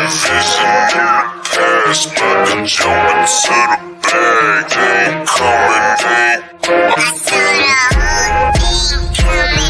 past, nothing jumping to the bag. They ain't coming, I saw the whole thing coming.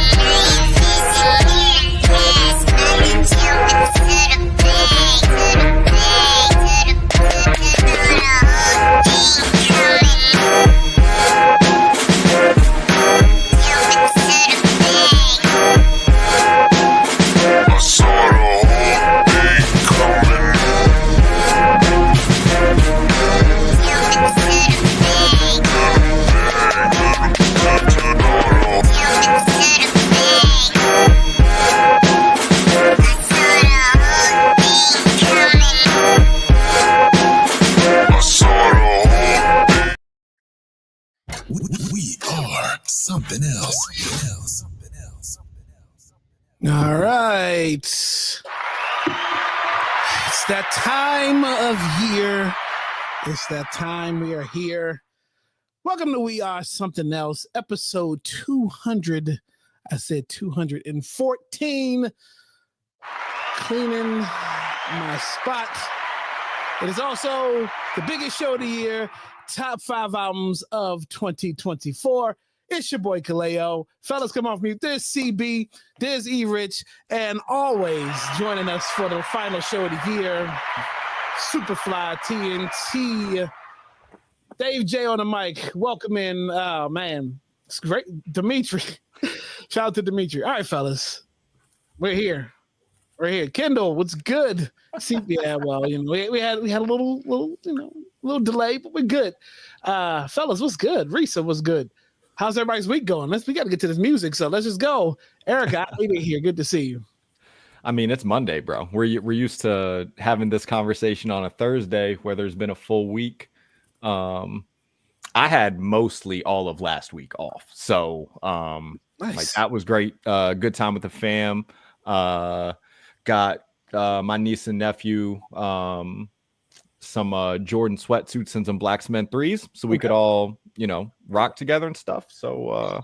We are something else. All right. It's that time of year. It's that time we are here. Welcome to We Are Something Else, episode 200. I said 214. Cleaning my spot. It is also the biggest show of the year. Top 5 albums of 2024. It's your boy Kaleo. Fellas, come off mute. There's CB, there's E-Rich, and always joining us for the final show of the year, Superfly TNT. Dave J on the mic. Welcome in. Oh, man. It's great. Dimitri. Shout out to Dimitri. All right, fellas. We're here. Kendall, what's good? Yeah, well, we had a little delay, but we're good. Fellas, what's good? Risa, what's good? How's everybody's week going? We got to get to this music, so let's just go. Erica, I made it here. Good to see you. I mean, it's Monday, bro. We're used to having this conversation on a Thursday where there's been a full week. I had mostly all of last week off, so nice. Like that was great. Good time with the fam. Got my niece and nephew some Jordan sweatsuits and some Black Cement 3s, so we could all rock together and stuff. So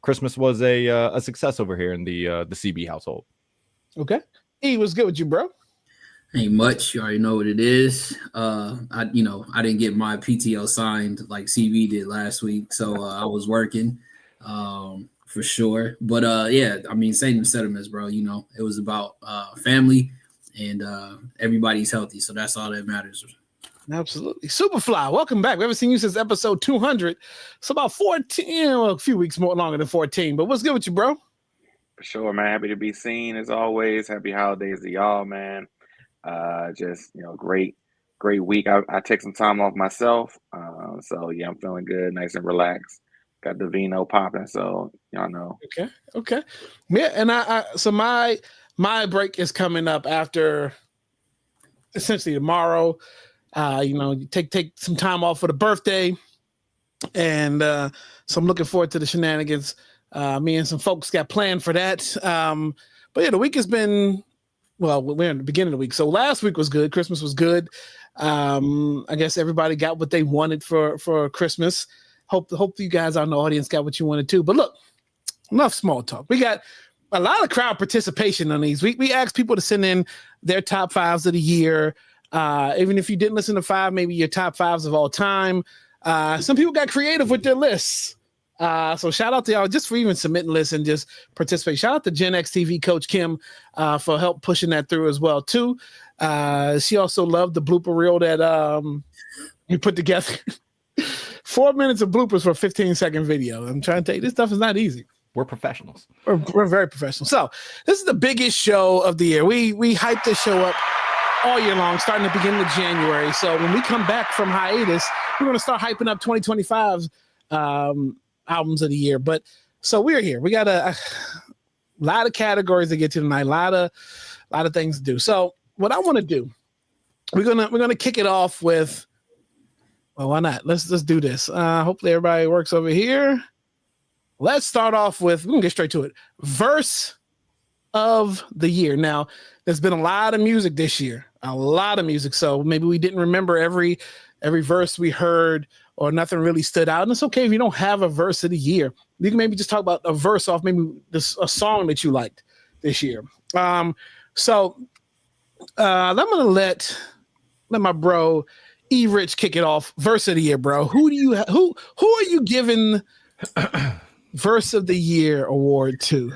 Christmas was a success over here in the CB household. Okay, E, what's good with you, bro? Ain't much. You already know what it is. I didn't get my PTO signed like CB did last week, so I was working for sure. But yeah, I mean, same sentiments, bro. It was about family and everybody's healthy, so that's all that matters. Absolutely. Superfly, welcome back. We haven't seen you since episode 200. It's about 14, a few weeks more longer than 14. But what's good with you, bro? For sure, man. Happy to be seen as always. Happy holidays to y'all, man. Great week. I take some time off myself. So yeah, I'm feeling good, nice and relaxed. Got the vino popping, so y'all know. Okay. Yeah, and so my break is coming up after essentially tomorrow. Take some time off for the birthday, and so I'm looking forward to the shenanigans. Me and some folks got planned for that. But yeah, the week has been, well, we're in the beginning of the week. So last week was good. Christmas was good. I guess everybody got what they wanted for Christmas. Hope you guys out in the audience got what you wanted too. But look, enough small talk. We got a lot of crowd participation on these. We asked people to send in their top 5s of the year. Even if you didn't listen to 5, maybe your top 5s of all time. Some people got creative with their lists. So shout out to y'all just for even submitting lists and just participate. Shout out to Gen X TV coach Kim for help pushing that through as well too. She also loved the blooper reel that you put together. 4 minutes of bloopers for a 15-second video. I'm trying to tell you, this stuff is not easy. We're professionals. We're very professional. So this is the biggest show of the year. We hype this show up all year long, starting at the beginning of January. So when we come back from hiatus, we're going to start hyping up 2025's albums of the year. But so we're here. We got a lot of categories to get to tonight. A lot of things to do. So what I want to do, we're gonna kick it off with. Well, why not? Let's do this. Hopefully everybody works over here. Let's start off with. We can get straight to it. Verse of the year. Now, there's been a lot of music this year. A lot of music. So maybe we didn't remember every verse we heard, or nothing really stood out. And it's okay if you don't have a verse of the year. You can maybe just talk about a verse off maybe a song that you liked this year. So I'm gonna let my bro E Rich kick it off. Verse of the year, bro. Who are you giving verse of the year award to?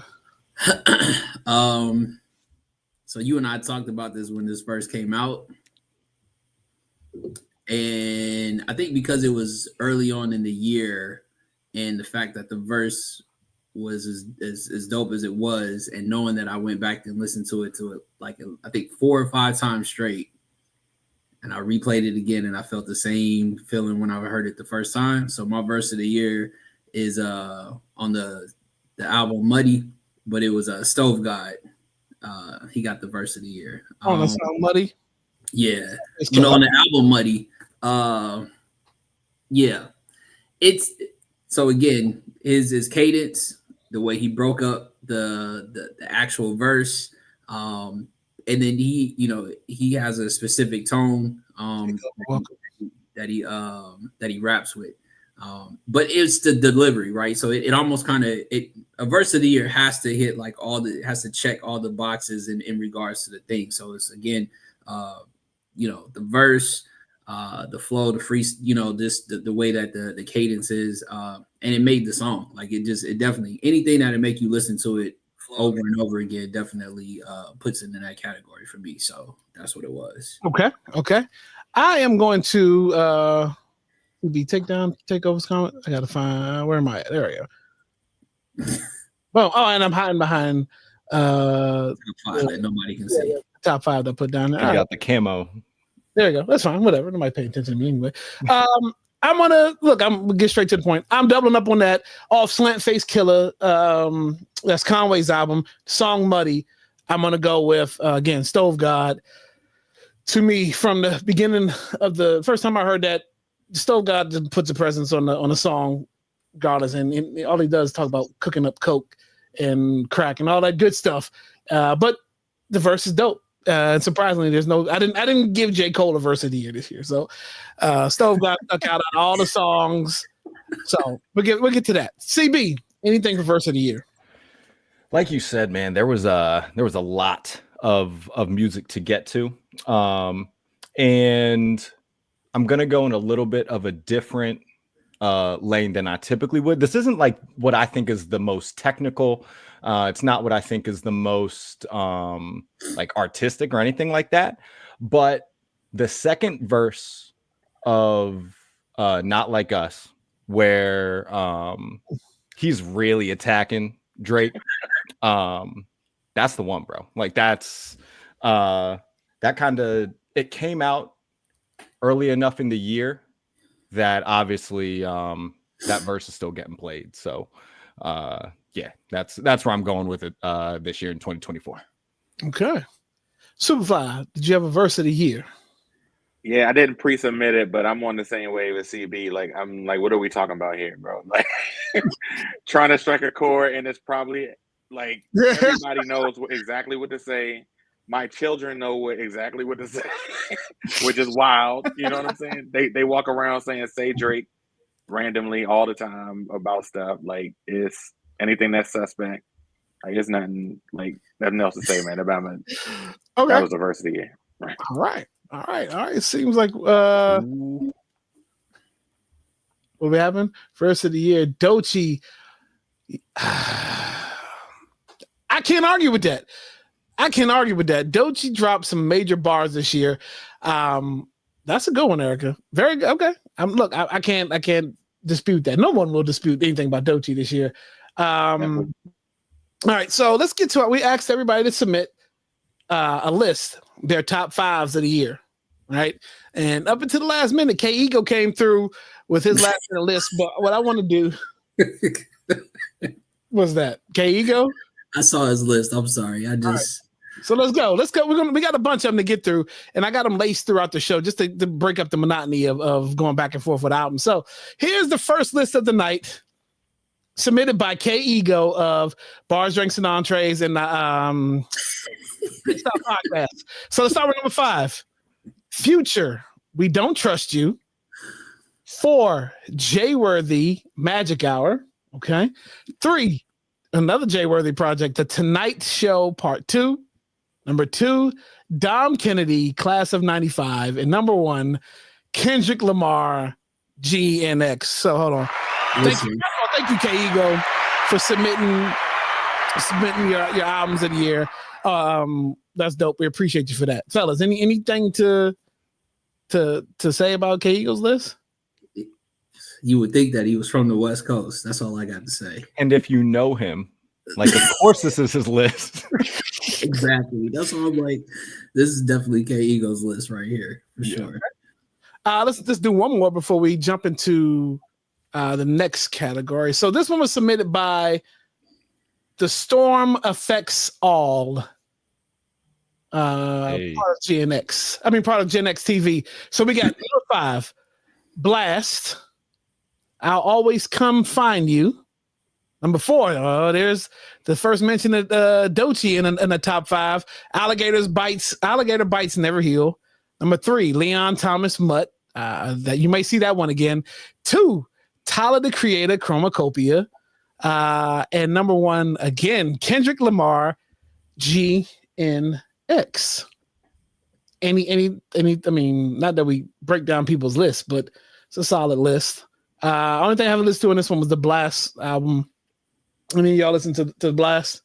So you and I talked about this when this first came out. And I think because it was early on in the year and the fact that the verse was as dope as it was, and knowing that I went back and listened to it like I think 4 or 5 times straight, and I replayed it again, and I felt the same feeling when I heard it the first time. So my verse of the year is on the album Muddy, but it was Stove God. He got the verse of the year. On the song Muddy. Yeah, on the album Muddy. Yeah, it's so again his cadence, the way he broke up the actual verse, and then he has a specific tone that he raps with, but it's the delivery, right? So it almost kind of a verse of the year has to hit like has to check all the boxes in regards to the thing. So it's again, the verse, the flow, the free, the way that the cadence is, and it made the song. Like it definitely, anything that'll make you listen to it over and over again definitely puts it in that category for me. So that's what it was. Okay. I am going to take over comment. I gotta find where am I at? There we go. Well, and I'm hiding behind Top 5 that nobody can see. Top 5 that I put down there. I got the camo. There you go. That's fine. Whatever. Nobody paying attention to me anyway. I'm gonna get straight to the point. I'm doubling up on that off Slant Face Killer. That's Conway's album, song Muddy. I'm gonna go with again Stove God. To me, from the beginning of the first time I heard that, Stove God just puts a presence on the song, regardless, and all he does is talk about cooking up coke and crack and all that good stuff. But the verse is dope. And surprisingly, I didn't give J. Cole a verse of the year this year. So Stove got stuck out on all the songs. So we'll get to that. CB, anything for verse of the year? Like you said, man, there was a lot of music to get to. And I'm gonna go in a little bit of a different lane than I typically would. This isn't like what I think is the most technical. It's not what I think is the most like artistic or anything like that. But the second verse of Not Like Us, where he's really attacking Drake, that's the one, bro. Like that's that kind of, it came out early enough in the year that obviously that verse is still getting played. So yeah, that's where I'm going with it this year in 2024. Okay. Superfly, did you have a verse of the year? Yeah, I didn't pre-submit it, but I'm on the same wave as CB. Like, I'm like, what are we talking about here, bro? Like, trying to strike a chord, and it's probably like everybody knows exactly what to say. My children know exactly what to say, which is wild. You know what I'm saying? They walk around saying "Say Drake" randomly all the time about stuff. Like, it's anything that's suspect. Like, it's nothing else to say, man. About it. Okay. That was the verse of the year. Right. All right. It seems like what we having? Verse of the year, Doechii. I can't argue with that. Doechii dropped some major bars this year. That's a good one, Erica. Very good. Okay. I can't dispute that. No one will dispute anything about Doechii this year. All right, so let's get to it. We asked everybody to submit a list, their top 5s of the year, right? And up until the last minute, K Ego came through with his last minute list. But what I want to do was that K Ego. I saw his list. I'm sorry. So let's go. We got a bunch of them to get through, and I got them laced throughout the show just to break up the monotony of going back and forth with albums. So here's the first list of the night, submitted by K Ego of Bars, Drinks, and Entrees and Stop Podcast. So let's start with number 5. Future, We Don't Trust You. 4, Jay Worthy, Magic Hour. Okay. 3, another Jay Worthy project, The Tonight Show Part 2. Number 2, Dom Kennedy, Class of '95, and number 1, Kendrick Lamar, GNX. So hold on. Listen, Thank you, K-Ego, for submitting your albums of the year. That's dope. We appreciate you for that, fellas. Anything to say about K-Ego's list? you would think that he was from the West Coast. That's all I got to say. And if you know him, like, of course, this is his list. Exactly. That's why I'm like, this is definitely K-Ego's list right here for sure. Let's just do one more before we jump into the next category. So this one was submitted by The Storm Affects All. Part of Gen X. Part of Gen X TV. So we got number 5, Blast. I'll Always Come Find You. Number 4, there's the first mention of Doechii in the top 5. Alligator Bites Never Heal. Number 3, Leon Thomas Mutt. That you may see that one again. 2, Tyler the Creator, Chromacopia. And number 1 again, Kendrick Lamar, GNX. Not that we break down people's lists, but it's a solid list. Only thing I haven't listened to in this one was the Blast album. Any of y'all listen to the Blast?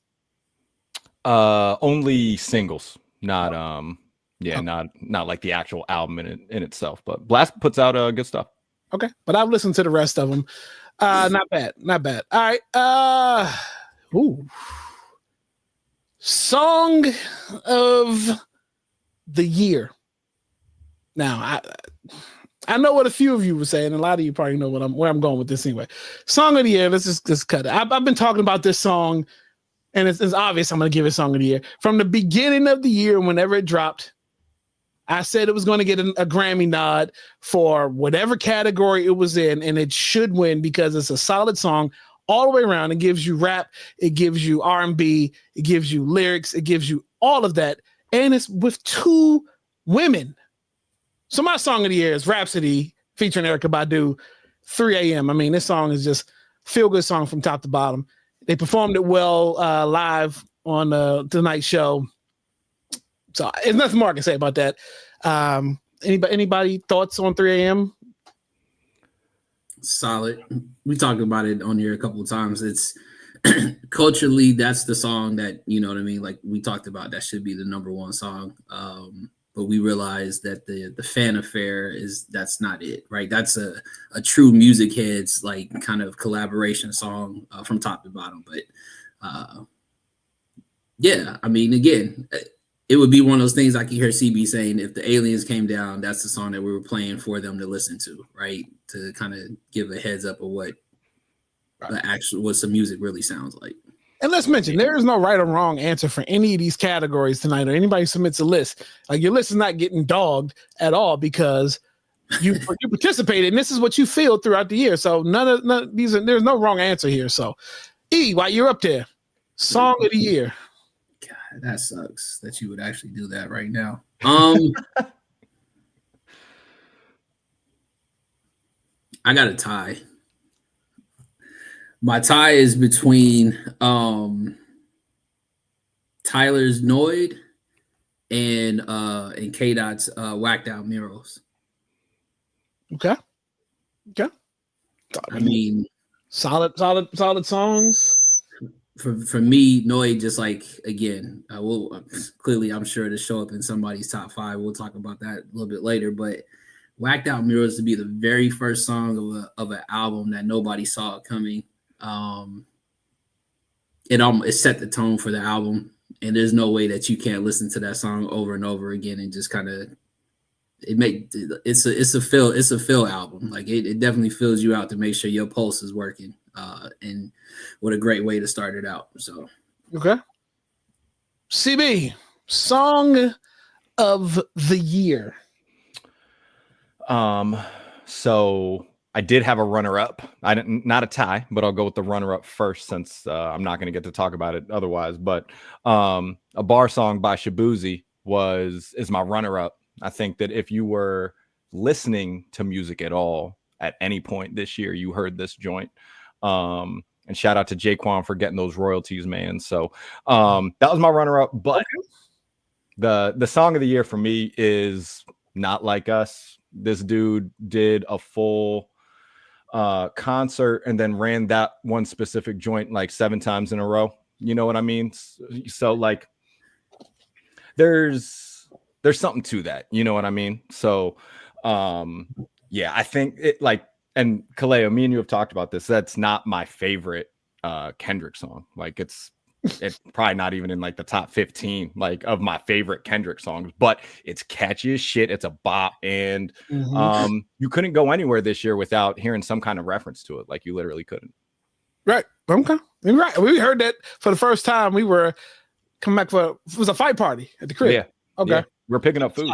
Only singles, not not like the actual album in itself. But Blast puts out good stuff. Okay, but I've listened to the rest of them. Not bad. All right. Song of the year. Now, I know what a few of you were saying. A lot of you probably know where I'm going with this anyway. Song of the year. Let's just cut it. I've been talking about this song, and it's obvious I'm going to give it Song of the Year. From the beginning of the year, whenever it dropped, I said it was going to get a Grammy nod for whatever category it was in, and it should win because it's a solid song all the way around. It gives you rap, it gives you R&B, it gives you lyrics, it gives you all of that, and it's with 2 women. So my song of the year is Rhapsody featuring Erykah Badu, 3 a.m. This song is just feel-good song from top to bottom. They performed it well live on the Tonight Show. So there's nothing more I can say about that. Anybody thoughts on 3 a.m.? Solid. We talked about it on here a couple of times. It's culturally, that's the song that, you know what I mean? Like we talked about, that should be the number 1 song. But we realized that the fan affair that's not it, right? That's a true music heads like kind of collaboration song from top to bottom. But again, it would be one of those things I can hear CB saying, if the aliens came down, that's the song that we were playing for them to listen to, right? To kind of give a heads up of what some music really sounds like. And let's mention, there is no right or wrong answer for any of these categories tonight, or anybody submits a list. Like your list is not getting dogged at all because you participated, and this is what you feel throughout the year. So none of these there's no wrong answer here. So while you're up there, song of the year. God, that sucks that you would actually do that right now. I got a tie. My tie is between Tyler's Noid and K-Dot's Whacked Out Murals. Okay. Solid songs. For me, Noid just like, again, clearly I'm sure to show up in somebody's top 5. We'll talk about that a little bit later, but Whacked Out Murals to be the very first song of an album that nobody saw coming. It set the tone for the album, and there's no way that you can't listen to that song over and over again and just kind of it's a fill album. Like it definitely fills you out to make sure your pulse is working. And what a great way to start it out. So okay, CB, song of the year. So I did have a runner-up. Not a tie, but I'll go with the runner-up first since I'm not going to get to talk about it otherwise. But a bar song by Shaboozey is my runner-up. I think that if you were listening to music at all at any point this year, you heard this joint. And shout out to Jaquan for getting those royalties, man. So that was my runner-up. But The song of the year for me is Not Like Us. This dude did a full concert and then ran that one specific joint like 7 times in a row. You know what I mean? So like there's something to that. You know what I mean? So yeah, I think it like, and Kaleo, me and you have talked about this. That's not my favorite Kendrick song. Like it's probably not even in like the top 15 like of my favorite Kendrick songs, but it's catchy as shit. It's a bop, and you couldn't go anywhere this year without hearing some kind of reference to it. Like you literally couldn't. Right. Okay. Right. We heard that for the first time. We were coming back for it was a fight party at the crib. Yeah. Okay. Yeah. We're picking up food.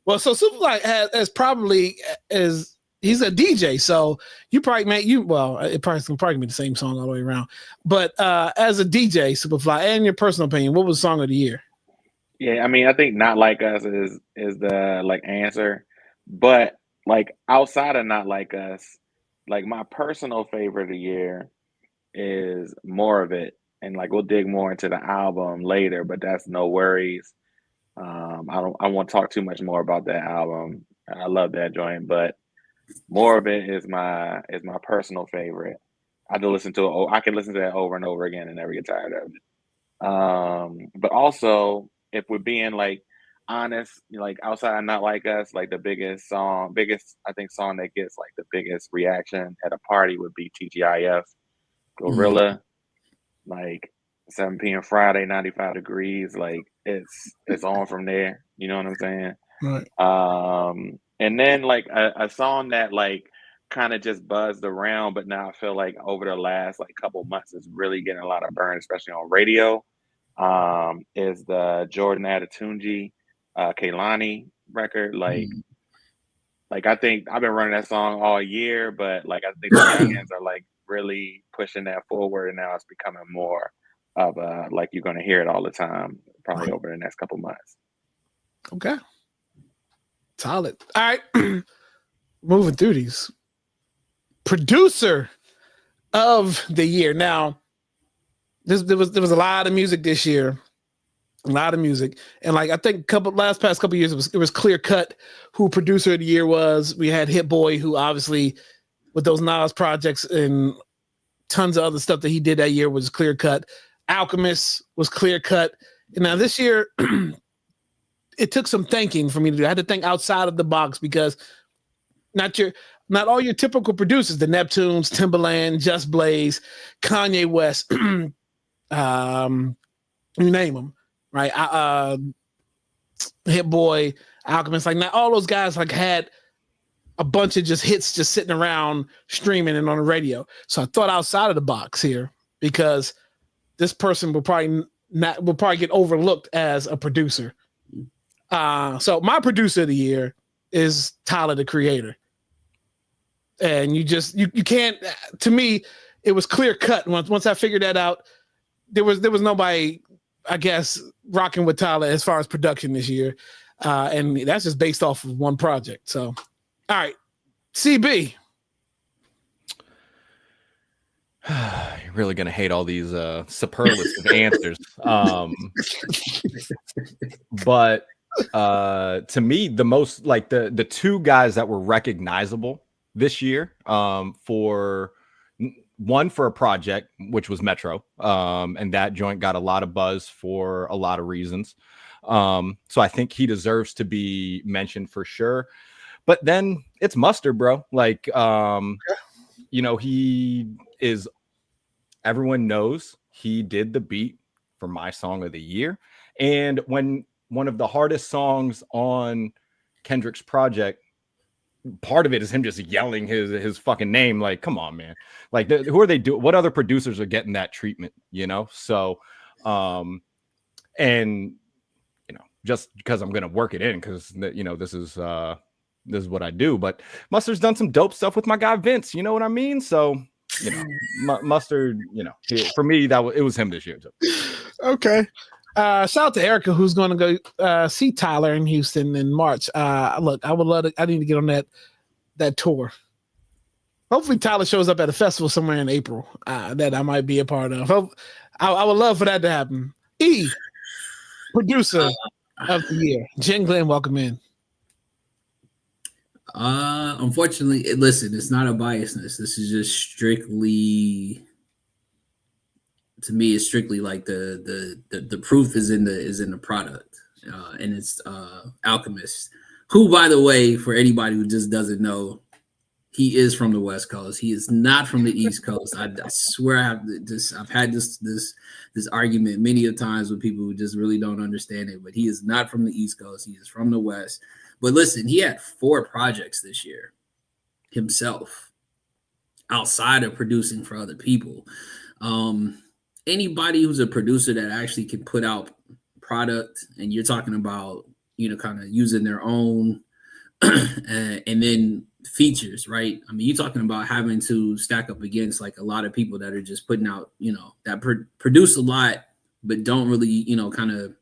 Well, so Superfly has probably as he's a DJ, so you probably it probably be the same song all the way around. But as a DJ, Superfly, and your personal opinion, what was song of the year? Yeah, I mean, I think Not Like Us is the like answer. But like outside of Not Like Us, like my personal favorite of the year is More of It. And like we'll dig more into the album later, but that's No Worries. I won't talk too much more about that album. I love that joint, but More of It is my personal favorite. I can listen to that over and over again and never get tired of it. But also, if we're being like honest, like outside of Not Like Us, like the biggest song that gets like the biggest reaction at a party would be TGIF, Gorilla, like 7 p.m. Friday, 95 degrees. Like it's on from there. You know what I'm saying? Right. And then like a song that like kind of just buzzed around, but now I feel like over the last like couple months is really getting a lot of burn, especially on radio. Is the Jordan Adetunji Kehlani record. Like I think I've been running that song all year, but like I think the fans are like really pushing that forward, and now it's becoming more of a like you're gonna hear it all the time, probably over the next couple months. Okay. Solid. All right. Moving through these. Producer of the year. Now, there was a lot of music this year. A lot of music. And like I think past couple years it was clear cut who producer of the year was. We had Hit Boy, who obviously with those Nas projects and tons of other stuff that he did that year was clear cut. Alchemist was clear cut. And now this year it took some thinking for me to do. I had to think outside of the box because not all your typical producers, the Neptunes, Timbaland, Just Blaze, Kanye West, you name them, right? Hit Boy, Alchemist, like not all those guys like had a bunch of just hits just sitting around streaming and on the radio. So I thought outside of the box here because this person will probably get overlooked as a producer. So my producer of the year is Tyler, the Creator. And you can't, to me, it was clear cut. Once I figured that out, there was nobody, I guess, rocking with Tyler as far as production this year. And that's just based off of one project. So, all right, CB. You're really going to hate all these superlative answers. But to me, the most like the two guys that were recognizable this year for a project, which was Metro, and that joint got a lot of buzz for a lot of reasons. So I think he deserves to be mentioned for sure. But then it's Mustard, bro. Like, he is, everyone knows he did the beat for my song of the year. And when one of the hardest songs on Kendrick's project, part of it is him just yelling his fucking name. Like, come on, man. Like, who are they doing? What other producers are getting that treatment, So, and, just because I'm going to work it in because, this is what I do. But Mustard's done some dope stuff with my guy Vince. You know what I mean? So, Mustard, for me, it was him this year. Too. Okay. Shout out to Erica, who's going to go see Tyler in Houston in March. Look, I would love to. I need to get on that tour. Hopefully, Tyler shows up at a festival somewhere in April that I might be a part of. I would love for that to happen. Producer. of the year. Jen Glenn, welcome in. Unfortunately, listen, it's not a biasness. This is just strictly, to me, it's strictly like the proof is in the product, and it's Alchemist, who, by the way, for anybody who just doesn't know, he is from the West Coast. He is not from the East Coast. I swear I've had this argument many of times with people who just really don't understand it. But he is not from the East Coast. He is from the West. But listen, he had 4 projects this year himself, outside of producing for other people. Anybody who's a producer that actually can put out product, and you're talking about, kind of using their own and then features, right? I mean, you're talking about having to stack up against like a lot of people that are just putting out, that produce a lot, but don't really, kind of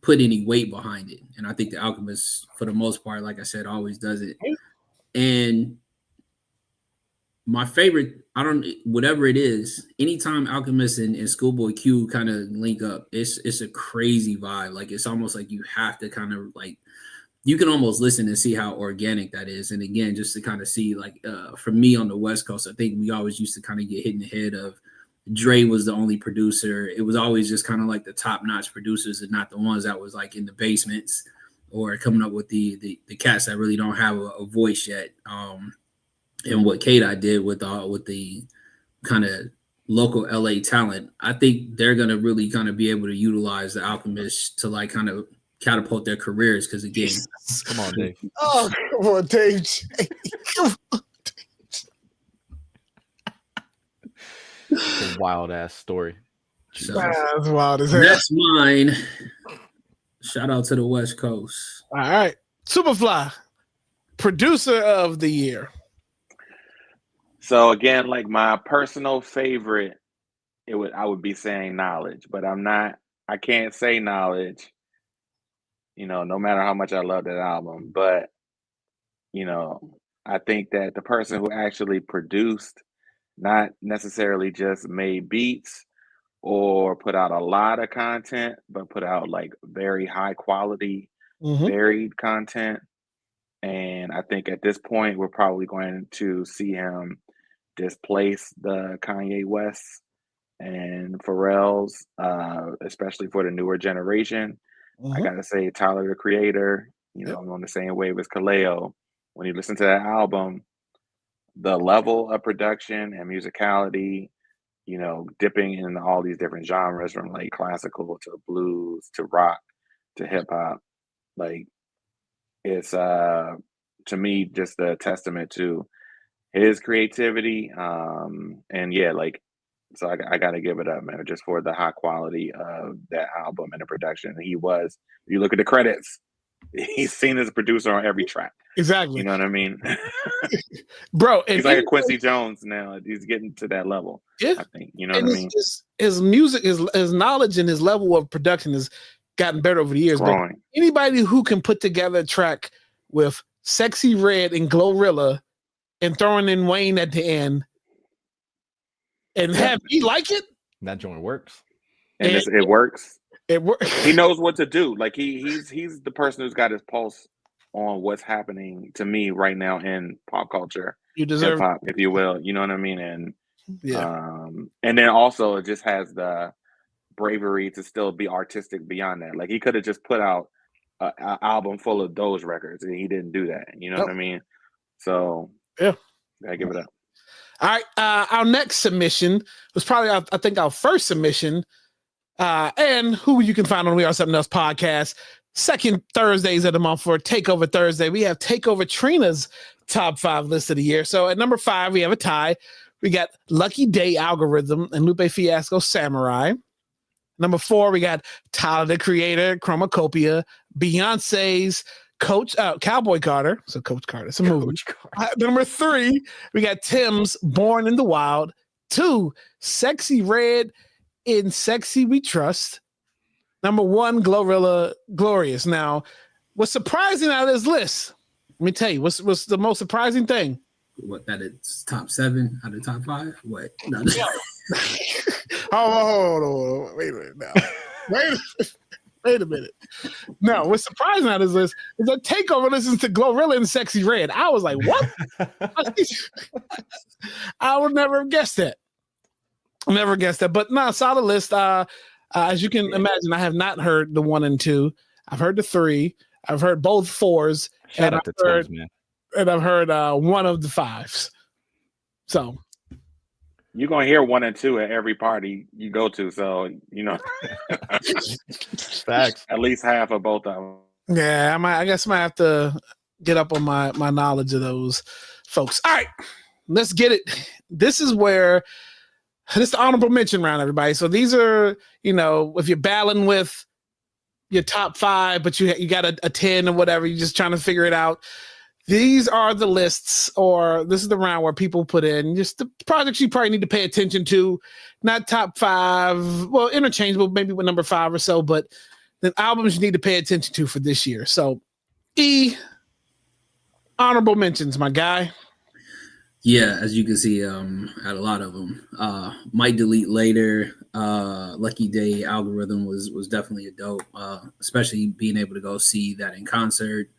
put any weight behind it. And I think the Alchemist, for the most part, like I said, always does it. And my favorite, whatever it is, anytime Alchemist and Schoolboy Q kind of link up, it's a crazy vibe. Like, it's almost like you have to kind of like, you can almost listen and see how organic that is. And again, just to kind of see, like, for me on the West Coast, I think we always used to kind of get hit in the head of Dre was the only producer. It was always just kind of like the top-notch producers and not the ones that was like in the basements or coming up with the cats that really don't have a voice yet. And what K-Dot did with the kind of local LA talent, I think they're going to really kind of be able to utilize the Alchemist to like kind of catapult their careers, because again, Come on, Dave. Oh, come on, Dave. Come on. It's a wild ass story. so That's wild as hell. that's mine. Shout out to the West Coast. All right. Superfly, producer of the year. So again, like my personal favorite, I would be saying Knowledge, but I can't say Knowledge, no matter how much I love that album. But, I think that the person who actually produced, not necessarily just made beats or put out a lot of content, but put out like very high quality, varied content. And I think at this point, we're probably going to see him displace the Kanye West and Pharrell's, especially for the newer generation. I gotta say, Tyler the Creator, I'm on the same wave as Kaleo. When you listen to that album, the level of production and musicality, dipping in all these different genres, from like classical to blues to rock to hip hop, like it's to me just a testament to his creativity. And yeah, like, so I got to give it up, man, just for the high quality of that album and the production. If you look at the credits, he's seen as a producer on every track. Exactly. You know what I mean? Bro, he's like a Quincy Jones now. He's getting to that level. Yeah. I think, you know what I mean? His music, his knowledge and his level of production has gotten better over the years. But anybody who can put together a track with Sexy Red and Glorilla and throwing in Wayne at the end and have me like it, That joint works. And it works. It works. He knows what to do. Like he's the person who's got his pulse on what's happening to me right now in pop culture, You deserve hip hop, if you will. You know what I mean? And yeah. And then also it just has the bravery to still be artistic beyond that. Like he could have just put out an album full of those records, and he didn't do that. You know what I mean? So yeah, gotta give it up. All right, our next submission was probably, I think, our first submission, and who you can find on We Are Something Else podcast. Second Thursdays of the month for Takeover Thursday. We have Takeover Trina's top 5 list of the year. So at number 5, we have a tie. We got Lucky Day Algorithm and Lupe Fiasco Samurai. Number 4, we got Tyler the Creator, Chromacopia, Beyonce's Cowboy Carter. So Coach Carter, it's a movie. Number 3, we got Tim's Born in the Wild. 2, Sexy Red in Sexy We Trust. Number 1, Glorilla Glorious. Now, what's surprising out of this list? Let me tell you, what's the most surprising thing? What, that it's top 7 out of top 5? What? No. Hold on. Wait a minute now. Wait wait a minute. No, what's surprising on this list is that Takeover listens to Glorilla and Sexy Red. I was like, what? I would never have guessed that. Never guessed that. But no, solid list. As you can imagine, I have not heard the 1 and 2. I've heard the 3. I've heard both 4s. Shout out to Tubbs, man. And I've heard one of the 5s. So you're gonna hear 1 and 2 at every party you go to. So Facts. At least half of both of them. yeah, I guess I might have to get up on my knowledge of those folks. All right, let's get it. This is where this is the honorable mention round, everybody. So these are, if you're battling with your top 5, but you got a 10 or whatever, you're just trying to figure it out. These are the lists, or this is the round where people put in just the projects you probably need to pay attention to. Not top 5, well, interchangeable, maybe with number 5 or so, but the albums you need to pay attention to for this year. So, honorable mentions, my guy. Yeah, as you can see, I had a lot of them. Might Delete Later, Lucky Day Algorithm was definitely a dope, especially being able to go see that in concert.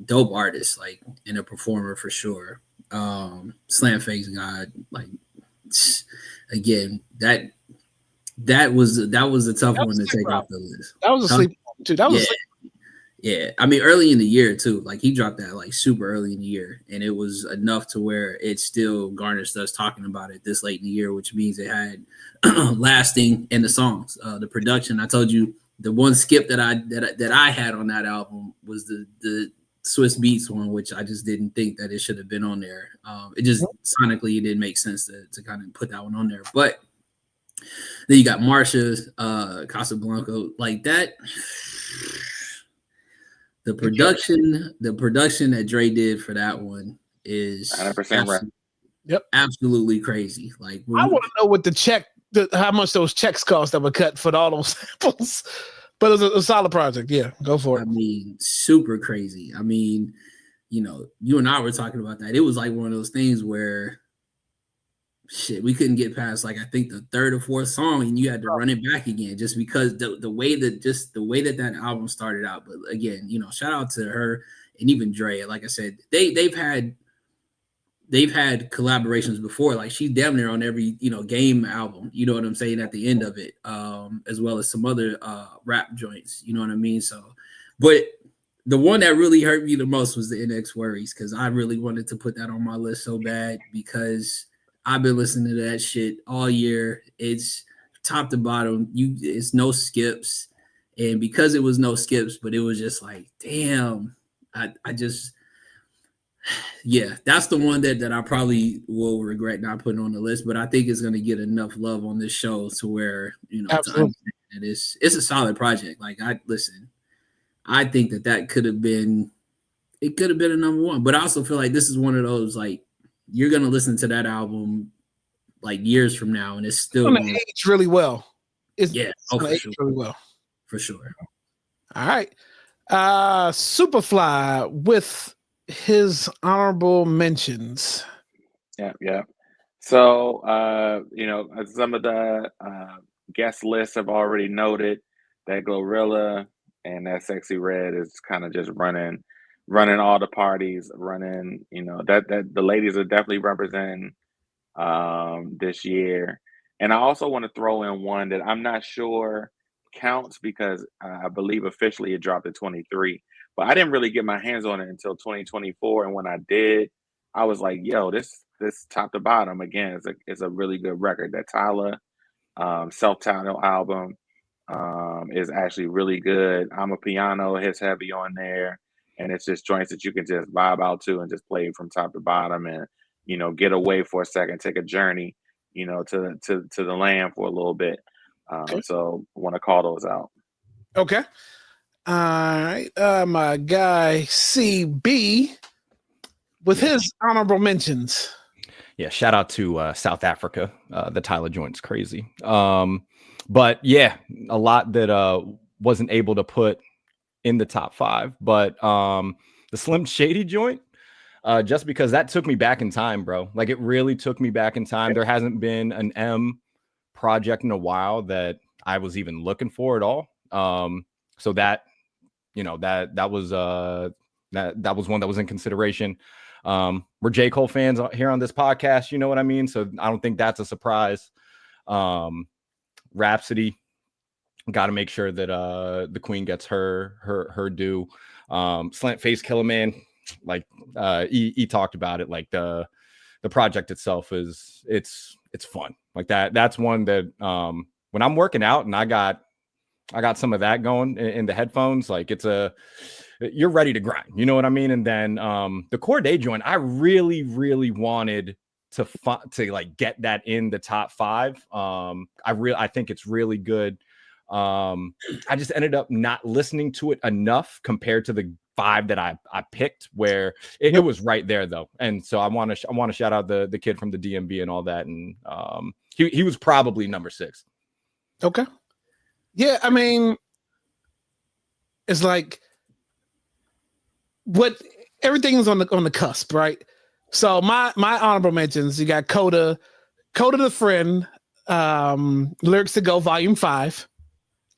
Dope artist, like, and a performer for sure. Slam Face God, like, again, that was a tough one to take off the list. That was a sleep too. That was yeah. I mean, early in the year too. Like, he dropped that like super early in the year, and it was enough to where it still garnished us talking about it this late in the year, which means it had lasting in the songs. The production, I told you, the one skip that I had on that album was the Swiss Beats one, which I just didn't think that it should have been on there. It just sonically it didn't make sense to kind of put that one on there. But then you got Marsha, Casablanca, like that. The production that Dre did for that one is 100% right. Yep, absolutely crazy. Like, I want to know what how much those checks cost that were cut for all those samples. But it was a solid project. Yeah, go for it. I mean, super crazy. I mean, you and I were talking about that. It was like one of those things where we couldn't get past, like, I think the 3rd or 4th song, and you had to run it back again just because the way that album started out. But again, shout out to her and even Dre. Like I said, they've had collaborations before. Like, she's damn near on every Game album, you know what I'm saying, at the end of it, as well as some other rap joints, you know what I mean. So, but the one that really hurt me the most was the NX Worries, because I really wanted to put that on my list so bad, because I've been listening to that shit all year. It's top to bottom, it's no skips, and because it was no skips, but it was just like, damn, I just. Yeah, that's the one that I probably will regret not putting on the list, but I think it's going to get enough love on this show to where, to understand that it's a solid project. Like, I think that could have been a number 1, but I also feel like this is one of those, like, you're going to listen to that album like years from now, and it's still going to age really well. For sure. Really well. For sure. All right. Superfly with his honorable mentions. Yeah. So, some of the guest lists have already noted that Glorilla and that Sexy Red is kind of just running all the parties, that the ladies are definitely representing this year. And I also want to throw in one that I'm not sure counts, because I believe officially it dropped at 23. But I didn't really get my hands on it until 2024, and when I did, I was like, "Yo, this top to bottom again is a really good record." That Tyler self-titled album is actually really good. I'm a Piano hits heavy on there, and it's just joints that you can just vibe out to and just play from top to bottom, and get away for a second, take a journey, to the land for a little bit. So I want to call those out. Okay. All right, my guy CB with his honorable mentions. Yeah, shout out to South Africa. The Tyler joint's crazy. But yeah, a lot that wasn't able to put in the top 5. But the Slim Shady joint, just because that took me back in time, bro. Like, it really took me back in time. There hasn't been an M project in a while that I was even looking for at all. So that, that was one that was in consideration. We're J. Cole fans here on this podcast, you know what I mean? So I don't think that's a surprise. Rhapsody, got to make sure that the Queen gets her due. Slant Face Killer Man, like he talked about it, like the project itself is it's fun. Like that's one that when I'm working out and I got some of that going in the headphones, like you're ready to grind, you know what I mean? And then the Cordae joint, I really, really wanted to like get that in the top 5. I think it's really good. I just ended up not listening to it enough compared to the 5 that I picked, where it was right there though. And so I want to shout out the kid from the DMV and all that. And he was probably number 6. Okay. Yeah, I mean, it's like everything's on the cusp, right? So my honorable mentions, you got Coda the Friend, Lyrics to Go Volume 5,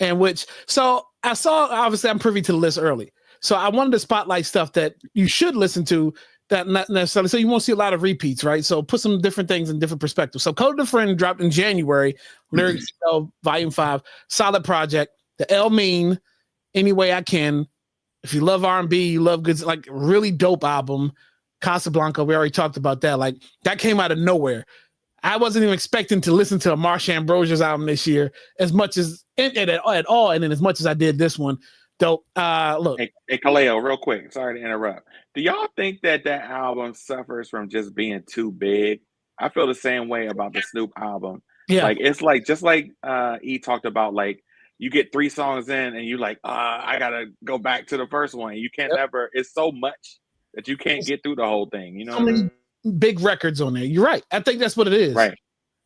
and so I saw, obviously I'm privy to the list early. So I wanted to spotlight stuff that you should listen to, that not necessarily, so you won't see a lot of repeats, right? So put some different things in different perspectives. So Coda the Friend dropped in January, Lyrics to Go Volume 5, solid project. The El Mean, Any Way I Can. If you love R&B, you love good, like really dope album. Casablanca, we already talked about that. Like that came out of nowhere. I wasn't even expecting to listen to a Marsha Ambrosia's album this year as much as at all, and then as much as I did this one. Dope. Look, hey Kaleo, real quick. Sorry to interrupt. Do y'all think that album suffers from just being too big? I feel the same way about the Snoop album. Yeah, like it's like just like E talked about, like you get 3 songs in and you like, I gotta go back to the first one. You can't never. It's so much that you can't get through the whole thing. You know, so many big records on there. You're right. I think that's what it is. Right.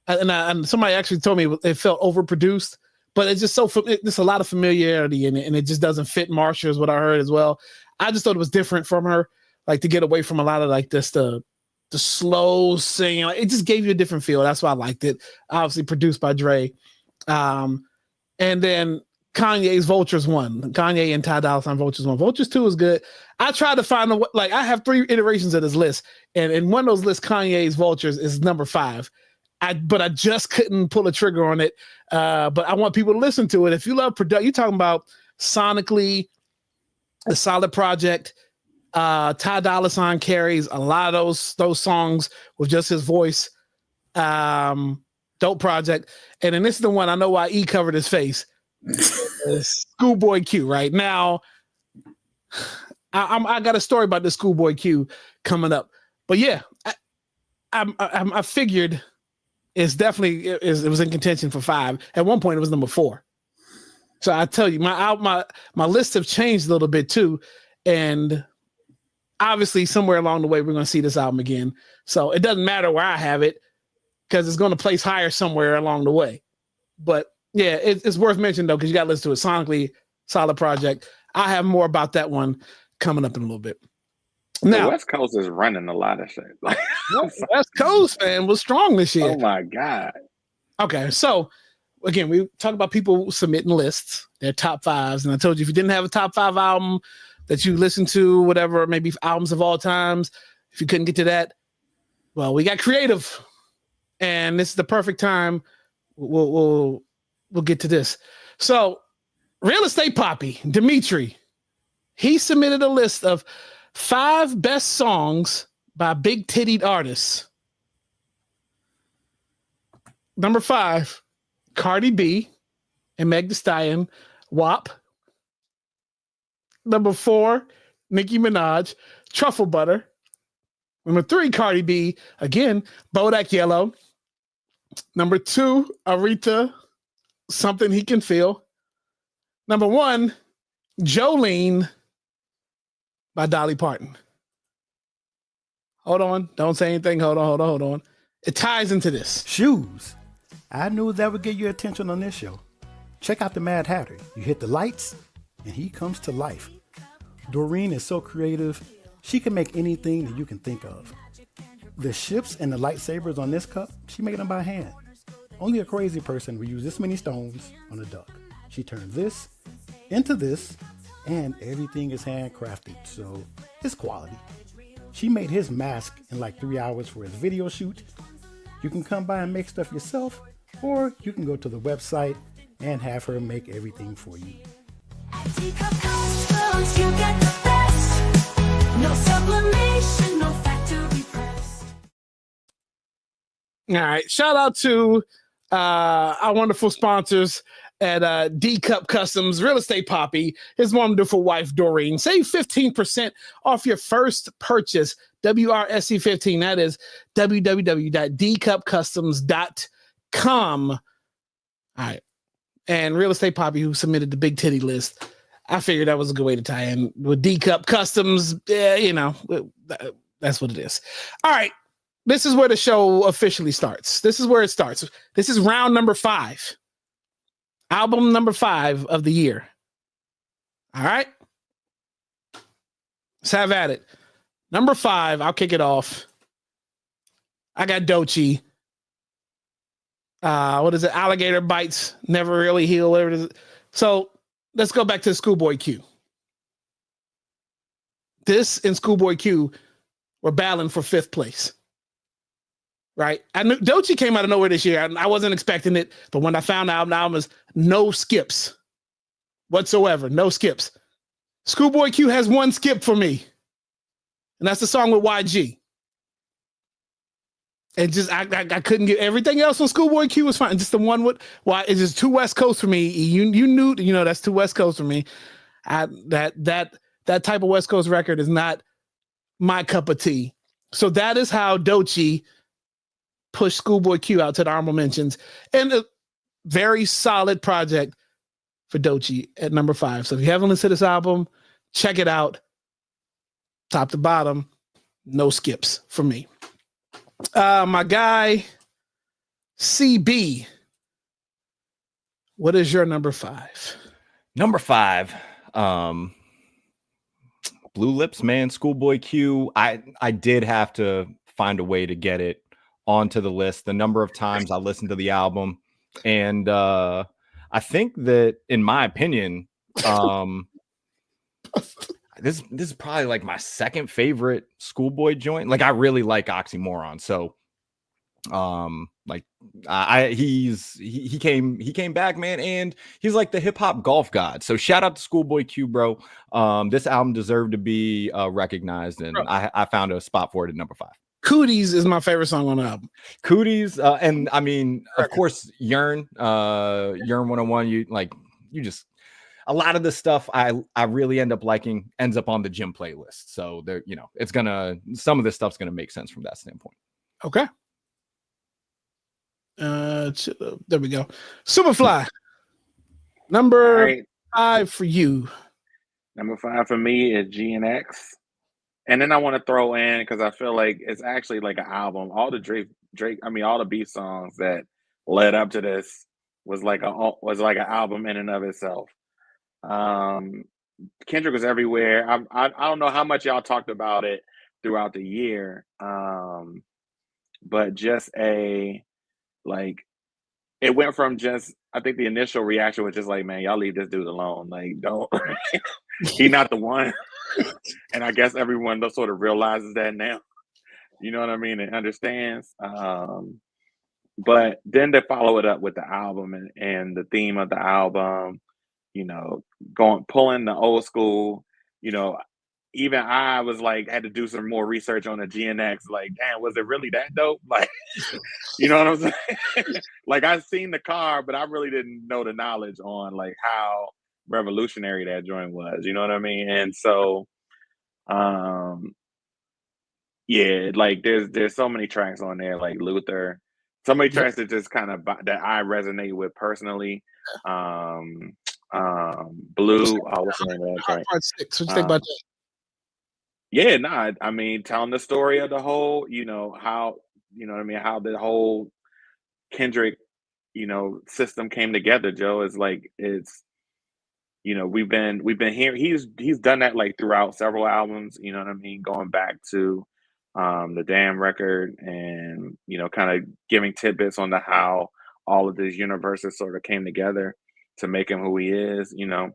And somebody actually told me it felt overproduced, but it's just there's a lot of familiarity in it, and it just doesn't fit Marsha, is what I heard as well. I just thought it was different from her, like to get away from a lot of like this the slow singing. Like, it just gave you a different feel. That's why I liked it. Obviously produced by Dre. And then Kanye's Vultures 1. Kanye and Ty Dolla $ign Vultures 1. Vultures 2 is good. I tried to find I have 3 iterations of this list, and in one of those lists, Kanye's Vultures is number 5. But I just couldn't pull a trigger on it. But I want people to listen to it. If you love production, you're talking about sonically a solid project. Ty Dolla $ign carries a lot of those songs with just his voice. Dope project. And then this is the one I know why E covered his face. Schoolboy Q. Right now, I got a story about the Schoolboy Q coming up. But yeah, I figured it's definitely it was in contention for 5. At one point, it was number 4. So I tell you, my lists have changed a little bit too, and obviously somewhere along the way we're going to see this album again. So it doesn't matter where I have it, because it's going to place higher somewhere along the way. But yeah, it's worth mentioning though, because you got to listen to it. Sonically, solid project. I have more about that one coming up in a little bit. Now, the West Coast is running a lot of shit. Like, West Coast, man, was strong this year. Oh my God. Okay, so again, we talk about people submitting lists, their top 5s, and I told you if you didn't have a top 5 album that you listen to, whatever, maybe albums of all times, if you couldn't get to that, well, we got creative, and this is the perfect time. We'll get to this. So, Real Estate Poppy, Dimitri, he submitted a list of 5 best songs by big tittied artists. Number 5, Cardi B and Meg Thee Stallion, WAP. Number 4, Nicki Minaj, Truffle Butter. Number 3, Cardi B, again, Bodak Yellow. Number 2, Aretha, Something He Can Feel. Number 1, Jolene by Dolly Parton. Hold on. Don't say anything. Hold on. It ties into this. Shoes. I knew that would get your attention on this show. Check out the Mad Hatter. You hit the lights, and he comes to life. Doreen is so creative, she can make anything that you can think of. The ships and the lightsabers on this cup, she made them by hand. Only a crazy person would use this many stones on a duck. She turned this into this, and everything is handcrafted, so it's quality. She made his mask in like 3 hours for his video shoot. You can come by and make stuff yourself, or you can go to the website and have her make everything for you. At Teacup Customs, you get the best. No sublimation, no factory press. All right. Shout out to our wonderful sponsors at D Cup Customs, Real Estate Poppy, his wonderful wife, Doreen. Save 15% off your first purchase, WRSC15. That is www.dcupcustoms.com. All right. And Real Estate Poppy, who submitted the big titty list. I figured that was a good way to tie in with D Cup Customs. You know, that's what it is. All right. This is where the show officially starts. This is where it starts. This is round number 5. Album number 5 of the year. All right. Let's have at it. Number 5, I'll kick it off. I got Doechii. What is it? Alligator bites never really heal. Whatever it is. So let's go back to Schoolboy Q. This and Schoolboy Q were battling for 5th place. Right? I knew Doechii came out of nowhere this year. I wasn't expecting it, but when I found out the album is no skips whatsoever. No skips. Schoolboy Q has 1 skip for me, and that's the song with YG. And just I couldn't get everything else on Schoolboy Q was fine. Just the one with why it's just too West Coast for me. You knew, you know, that's too West Coast for me. That type of West Coast record is not my cup of tea. So that is how Doechii pushed Schoolboy Q out to the honorable mentions, and a very solid project for Doechii at number 5. So if you haven't listened to this album, check it out. Top to bottom, no skips for me. My guy CB, what is your number 5? Number 5, Blue Lips, man. Schoolboy Q. I did have to find a way to get it onto the list. The number of times I listened to the album, and I think that, in my opinion, this is probably like my second favorite Schoolboy joint. Like, I really like Oxymoron. So like he came back, man, and he's like the hip-hop golf god. So shout out to Schoolboy Q, bro. This album deserved to be recognized, and I found a spot for it at number 5. Cooties is my favorite song on the album. Cooties, and I mean, of course, Yearn 101. You just, a lot of the stuff I really end up liking ends up on the gym playlist. So there, you know, some of this stuff's gonna make sense from that standpoint. Okay. There we go. Superfly, number 5 for you. Number 5 for me is GNX. And then I want to throw in, because I feel like it's actually like an album. All the Drake, I mean, all the beat songs that led up to this was like an album in and of itself. Kendrick was everywhere. I don't know how much y'all talked about it throughout the year, but just it went from just, I think the initial reaction was just like, man, y'all leave this dude alone. Like, don't, he not the one. And I guess everyone sort of realizes that now. You know what I mean? And understands. But then to follow it up with the album and the theme of the album, you know, pulling the old school, you know, even I was like, had to do some more research on the GNX. Like, damn, was it really that dope? Like, you know what I'm saying? Like, I've seen the car, but I really didn't know the knowledge on like how revolutionary that joint was. You know what I mean? And so, yeah, like there's so many tracks on there, like Luther. So many tracks that just kind of that I resonate with personally. Blue. What's the name of that track? Part 6. What you think about that? Yeah, nah. I mean, telling the story of the whole, you know, how, you know what I mean, how the whole Kendrick, you know, system came together. Joe, is like, it's, you know, we've been hearing he's done that like throughout several albums. You know what I mean, going back to the Damn record, and you know, kind of giving tidbits on how all of these universes sort of came together to make him who he is. You know,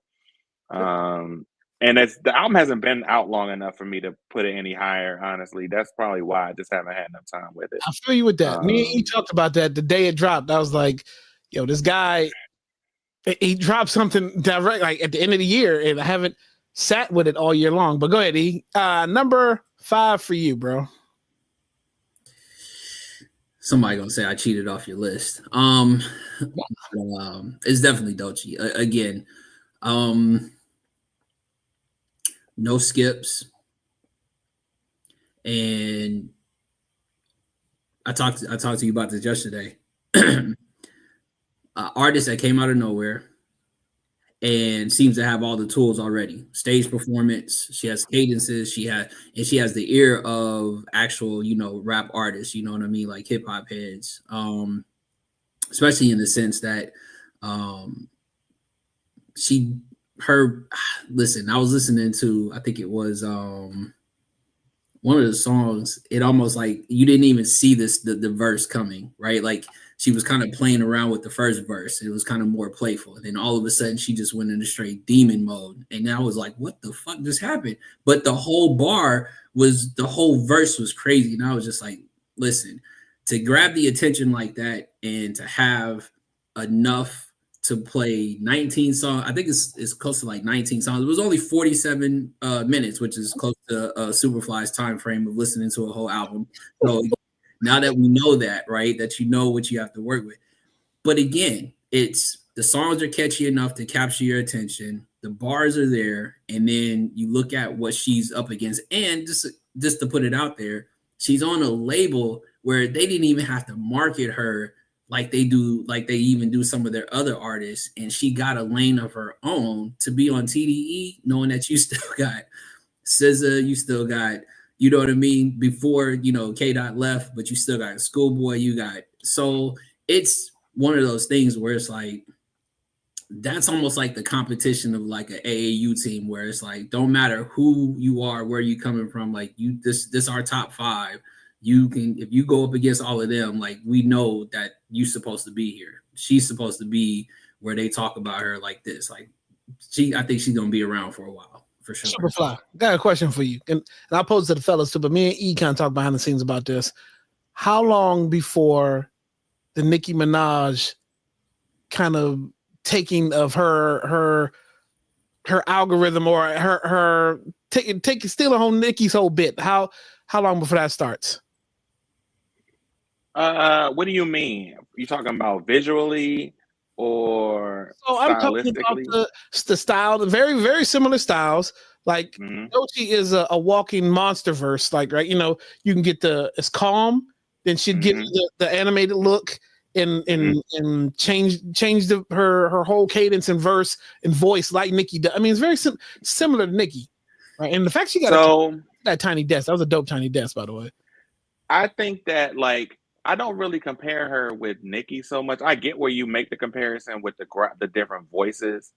And the album hasn't been out long enough for me to put it any higher. Honestly, that's probably why I just haven't had enough time with it. I feel you with that. Me and he talked about that the day it dropped. I was like, yo, this guy, he dropped something direct like at the end of the year, and I haven't sat with it all year long. But go ahead, E. Number 5 for you, bro. Somebody gonna say I cheated off your list. It's definitely Doechii. Again, no skips. And I talked to you about this yesterday. Artist that came out of nowhere and seems to have all the tools already. Stage performance, she has cadences, she has the ear of actual, rap artists, you know what I mean, like hip hop heads. Especially in the sense that listen, I was listening to, I think it was one of the songs, it almost like you didn't even see the verse coming, right? Like she was kind of playing around with the first verse. It was kind of more playful. And then all of a sudden she just went into straight demon mode. And I was like, what the fuck just happened? But the whole verse was crazy. And I was just like, listen, to grab the attention like that and to have enough to play 19 songs. I think it's close to like 19 songs. It was only 47 minutes, which is close to Superfly's time frame of listening to a whole album. So now that we know that, right, that you know what you have to work with. But again, it's the songs are catchy enough to capture your attention. The bars are there. And then you look at what she's up against. And just to put it out there, she's on a label where they didn't even have to market her like they even do some of their other artists, and she got a lane of her own to be on TDE, knowing that you still got SZA, you still got, you know what I mean, before, K-Dot left, but you still got Schoolboy, so it's one of those things where it's like, that's almost like the competition of like an AAU team, where it's like, don't matter who you are, where you coming from, like this our top 5. You can, if you go up against all of them, like we know that you're supposed to be here. She's supposed to be where they talk about her like this. Like I think she's gonna be around for a while for sure. Superfly, got a question for you, and I'll pose it to the fellas too. But me and E kind of talk behind the scenes about this. How long before the Nicki Minaj kind of taking of her algorithm, or her stealing whole Nicki's whole bit? How long before that starts? What do you mean? You talking about visually or so I'm talking about the style, the very, very similar styles. Like Doechii is a walking monster verse. Like, right, you can get it's calm, then she'd get the animated look and change her whole cadence and verse and voice like Nicki does. I mean, it's very similar to Nicki, right? And the fact she got that tiny desk, that was a dope tiny desk, by the way. I think that I don't really compare her with Nicki so much. I get where you make the comparison with the different voices,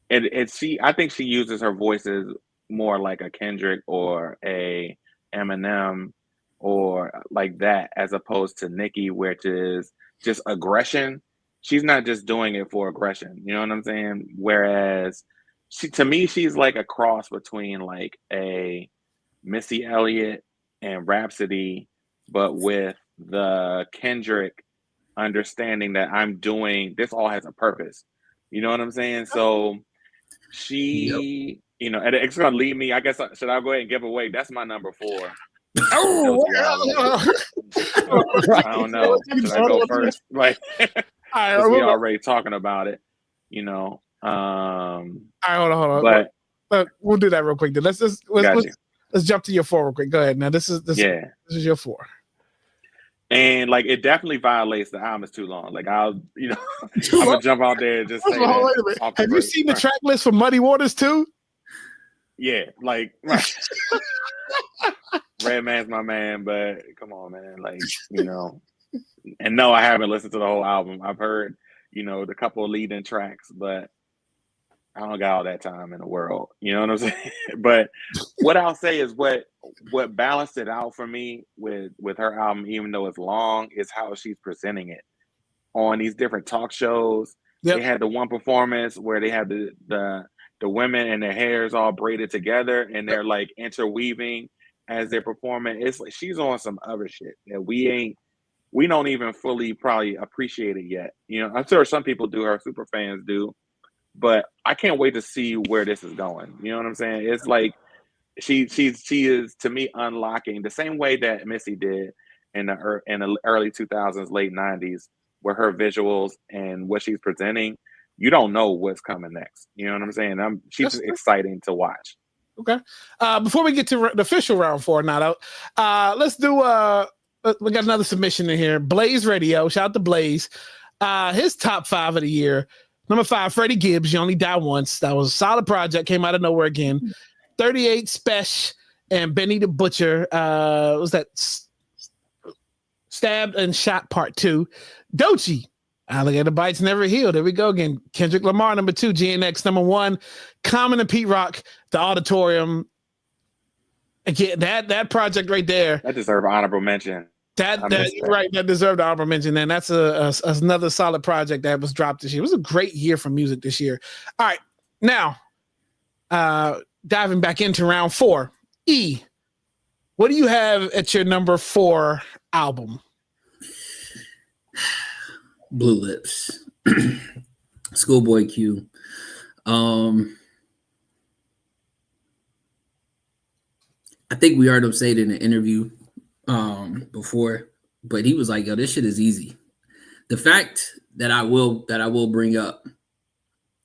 and I think she uses her voices more like a Kendrick or a Eminem or like that, as opposed to Nicki, which is just aggression. She's not just doing it for aggression. You know what I'm saying? Whereas to me, she's like a cross between like a Missy Elliott and Rhapsody, but with the Kendrick understanding that I'm doing this all has a purpose. You know what I'm saying? So she, and it's gonna lead me. I guess should I go ahead and give away? That's my number 4. Oh, I don't know. Should I go first? Like, we already talking about it. All right, hold on. But we'll do that real quick. Then let's jump to your 4 real quick. Go ahead. Now this is your 4. And like, it definitely violates the album. It's too long. Like, I'm gonna jump out there and just say that. Have you seen the track list for Muddy Waters too? Yeah, like Redman's my man, but come on, man. Like, and no, I haven't listened to the whole album. I've heard, the couple of lead-in tracks, but I don't got all that time in the world. You know what I'm saying? But what I'll say is what balanced it out for me with her album, even though it's long, is how she's presenting it on these different talk shows. Yep. They had the one performance where they had the the women and their hair is all braided together and they're like interweaving as they're performing. It's like she's on some other shit that we don't even fully probably appreciate it yet. You know, I'm sure some people do, our super fans do, but I can't wait to see where this is going. You know what I'm saying? It's like she is to me unlocking the same way that Missy did in the early 2000s, late 90s, where her visuals and what she's presenting, you don't know what's coming next. You know what I'm saying? She's exciting to watch. Okay. Before we get to the official round 4 now, let's do we got another submission in here. Blaze Radio, shout out to Blaze. His top 5 of the year. Number 5, Freddie Gibbs, You Only Die Once. That was a solid project, came out of nowhere again. 38, Spesh and Benny the Butcher. Was that Stabbed and Shot Part 2. Doechii, Alligator Bites Never Heal. There we go again. Kendrick Lamar, number 2. GNX, number 1. Common and Pete Rock, The Auditorium. Again, that project right there. That deserves honorable mention. That right, that deserved an honorable mention. And that's another solid project that was dropped this year. It was a great year for music this year. All right, now diving back into round 4. E, what do you have at your number 4 album? Blue Lips. Schoolboy Q. I think we heard him say it in an interview before, but he was like, yo, this shit is easy. The fact that I will bring up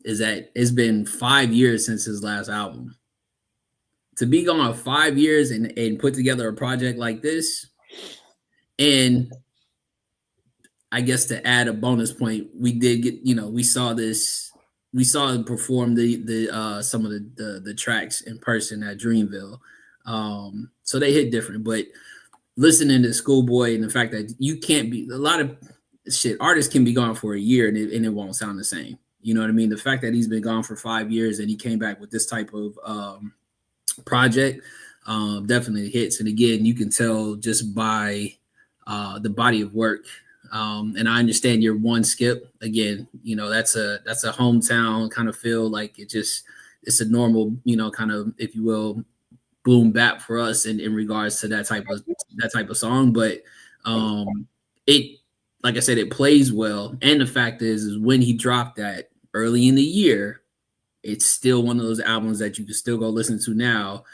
is that it's been 5 years since his last album. To be gone 5 years and put together a project like this, and I guess to add a bonus point, we did get, we saw him perform the some of the tracks in person at Dreamville. So they hit different, but listening to Schoolboy and the fact that you can't be, a lot of shit, artists can be gone for a year and it won't sound the same. You know what I mean? The fact that he's been gone for 5 years and he came back with this type of project definitely hits. And again, you can tell just by the body of work. And I understand your one skip again, that's a hometown kind of feel, like it's a normal, kind of, if you will, boom bap for us in regards to that type of song. But it, like I said, it plays well. And the fact is when he dropped that early in the year, it's still one of those albums that you can still go listen to now.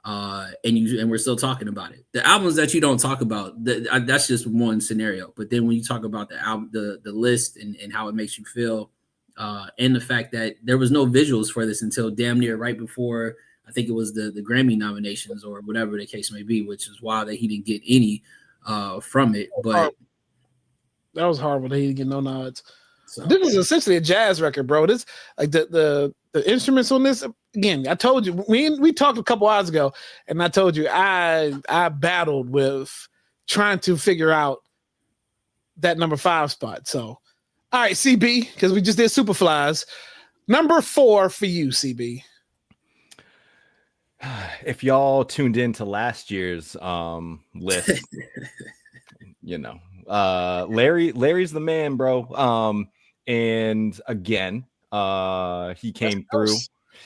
And we're still talking about it. The albums that you don't talk about, that's just one scenario. But then when you talk about the album, the list and how it makes you feel, and the fact that there was no visuals for this until damn near right before, I think it was the Grammy nominations or whatever the case may be, which is why that he didn't get any from it. But that was horrible that he didn't get no nods. So this is essentially a jazz record, bro. This, like, the instruments on this, again, I told you, we talked a couple hours ago, and I told you I battled with trying to figure out that number 5 spot. So, all right, CB, because we just did Superflies. Number 4 for you, CB. If y'all tuned into last year's list, Larry's the man, bro. And again, he came through.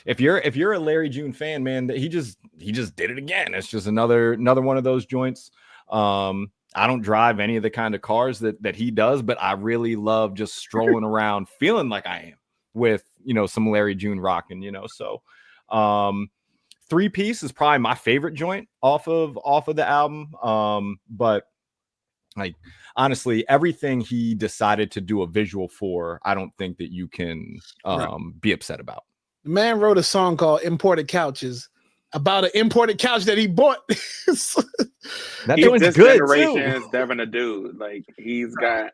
If you're a Larry June fan, man, he just did it again. It's just another one of those joints. I don't drive any of the kind of cars that he does, but I really love just strolling around feeling like I am with, some Larry June rocking, so 3-piece is probably my favorite joint off of the album. But like, honestly, everything he decided to do a visual for, I don't think that you can be upset about. The man wrote a song called Imported Couches about an imported couch that he bought. That joint's good generation's too. Devin a dude. Like, he's going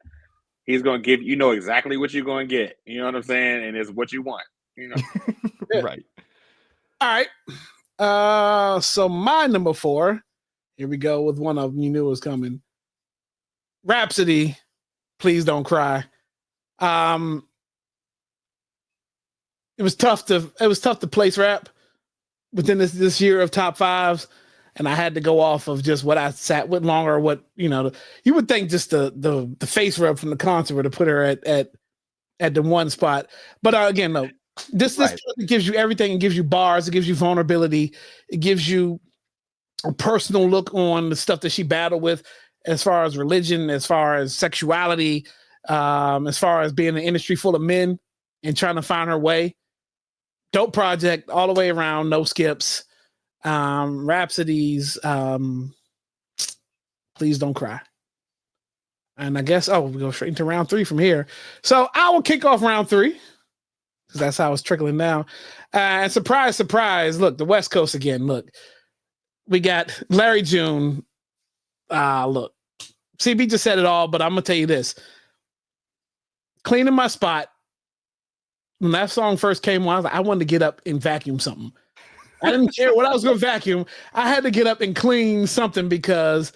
to give, exactly what you're going to get. You know what I'm saying? And it's what you want, Yeah. Right. All right. So my number 4, here we go with one of them you knew was coming. Rhapsody, Please Don't Cry. It was tough to place rap within this year of top 5s, and I had to go off of just what I sat with longer. What you would think just the face rub from the concert would have put her at the 1 spot, but again, no, This Right. it gives you everything. It gives you bars. It gives you vulnerability. It gives you a personal look on the stuff that she battled with, as far as religion, as far as sexuality, as far as being in an industry full of men and trying to find her way. Dope project all the way around. No skips. Rhapsodies. Please don't cry. And I guess we go straight into round 3 from here. So I will kick off round 3 because that's how it's trickling down. And surprise, surprise! Look, the West Coast again. Look, we got Larry June. Look, CB just said it all, but I'm gonna tell you this: cleaning my spot. When that song first came on, I was like, I wanted to get up and vacuum something. I didn't care what I was gonna vacuum. I had to get up and clean something because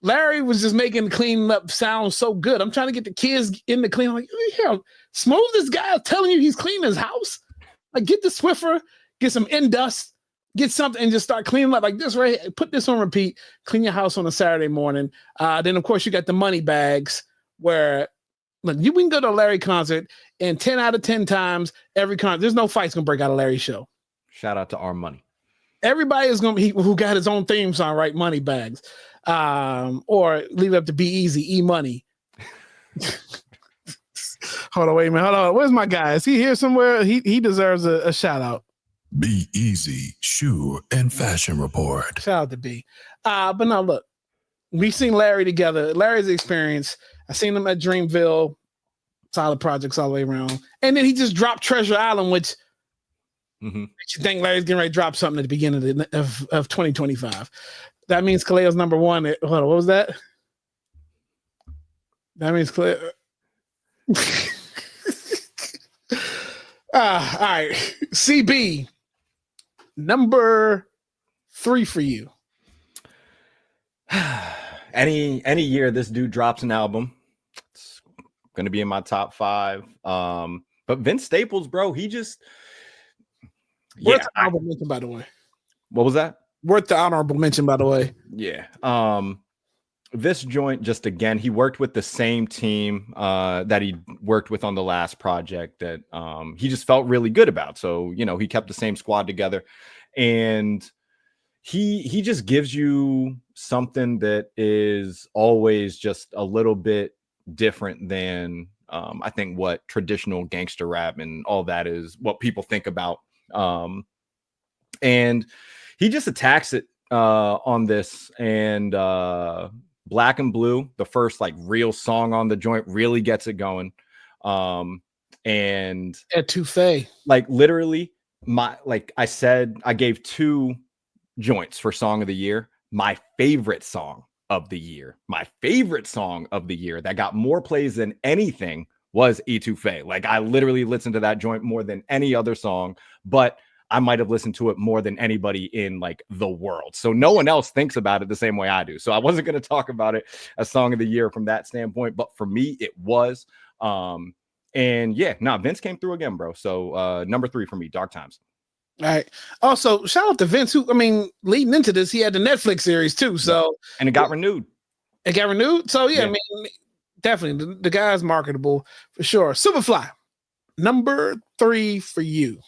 Larry was just making cleaning up sound so good. I'm trying to get the kids in the clean. I'm like, here, Smooth, this guy telling you he's cleaning his house. Like, get the Swiffer, get some Indust, get something, and just start cleaning up like this, right? Put this on repeat, clean your house on a Saturday morning. Then, of course, you got the money bags where, look, we can go to a Larry concert, and 10 out of 10 times, every concert, there's no fights going to break out of Larry's show. Shout out to our money. Everybody is going to be who got his own theme song, right? Money bags. Or leave it up to Be Easy, E-Money. Hold on, wait a minute. Hold on. Where's my guy? Is he here somewhere? He deserves a shout out. Be Easy Shoe and Fashion Report. Shout out to B. But now look, we've seen Larry together. Larry's experience. I seen him at Dreamville. Solid projects all the way around. And then he just dropped Treasure Island, which makes you think Larry's getting ready to drop something at the beginning of 2025. That means Kaleo's number 1. Hold on, what was that? That means Kaleo. All right. CB, number 3 for you. Any year this dude drops an album, it's gonna be in my top 5. But Vince Staples, bro, he just Worth the honorable mention, by the way. What was that? Worth the honorable mention, by the way. Yeah. This joint, just again, he worked with the same team that he worked with on the last project that he just felt really good about. So, you know, he kept the same squad together, and he just gives you something that is always just a little bit different than I think what traditional gangster rap and all that is, what people think about. And he just attacks it on this, and Black and Blue, the first like real song on the joint, really gets it going. And Etouffee, like literally, I said, I gave 2 joints for song of the year. My favorite song of the year that got more plays than anything was Etouffee. Like, I literally listened to that joint more than any other song, but I might have listened to it more than anybody in like the world. So no one else thinks about it the same way I do. So I wasn't going to talk about it as song of the year from that standpoint, but for me, it was. And yeah, Vince came through again, bro. So number 3 for me, Dark Times. All right. Also, shout out to Vince, who, I mean, leading into this, he had the Netflix series too. So and it got renewed. It got renewed. So yeah. I mean, definitely the guy's marketable for sure. Superfly, number 3 for you.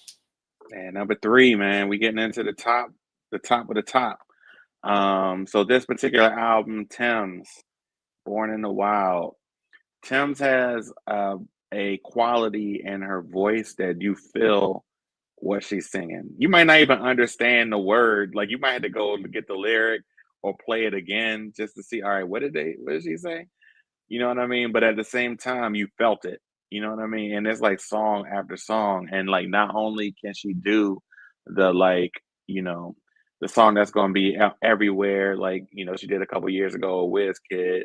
And number 3, man, we getting into the top of the top. So this particular album, Tems, Born in the Wild. Tems has a quality in her voice that you feel what she's singing. You might not even understand the word. Like, you might have to go to get the lyric or play it again just to see, all right, what did she say? You know what I mean? But at the same time, you felt it. You know what I mean? And it's like song after song. And like, not only can she do the, like, you know, the song that's going to be everywhere, like, you know, she did a couple years ago, WizKid.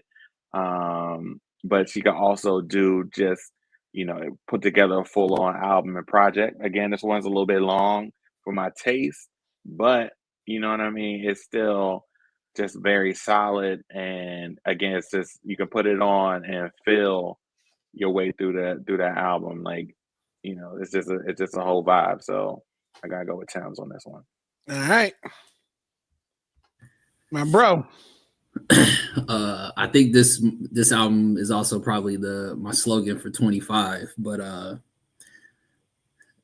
But she can also do just, you know, put together a full-on album and project. Again, this one's a little bit long for my taste, but you know what I mean? It's still just very solid. And again, it's just, you can put it on and feel your way through that album. Like, you know, it's just a whole vibe. So I gotta go with Tems on this one. All right, my bro. I think this album is also probably my slogan for 25, but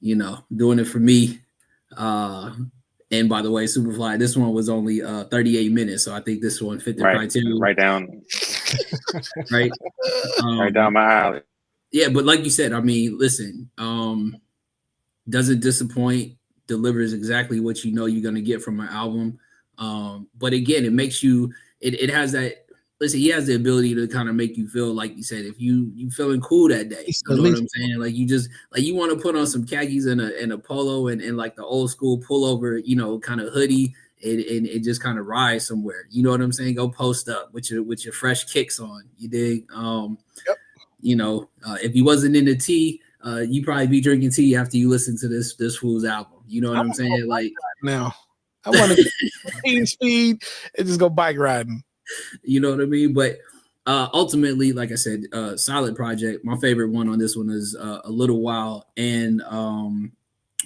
doing it for me. And by the way, Superfly, this one was only 38 minutes, so I think this one fit the criteria. Right down Right, right down my alley. Yeah, but like you said, I mean, listen, doesn't disappoint, delivers exactly what you know you're gonna get from an album. But again, it makes you. It has that. Listen, he has the ability to kind of make you feel like you said, if you feeling cool that day, you know what I'm saying? Like you want to put on some khakis and a polo and like the old school pullover, kind of hoodie and it just kind of ride somewhere. You know what I'm saying? Go post up with your fresh kicks on. You dig? Yep. If he wasn't into tea, you probably be drinking tea after you listen to this fool's album. You know what I'm saying? Like now, I want to get speed and just go bike riding. You know what I mean? But ultimately, like I said, solid project. My favorite one on this one is A Little While and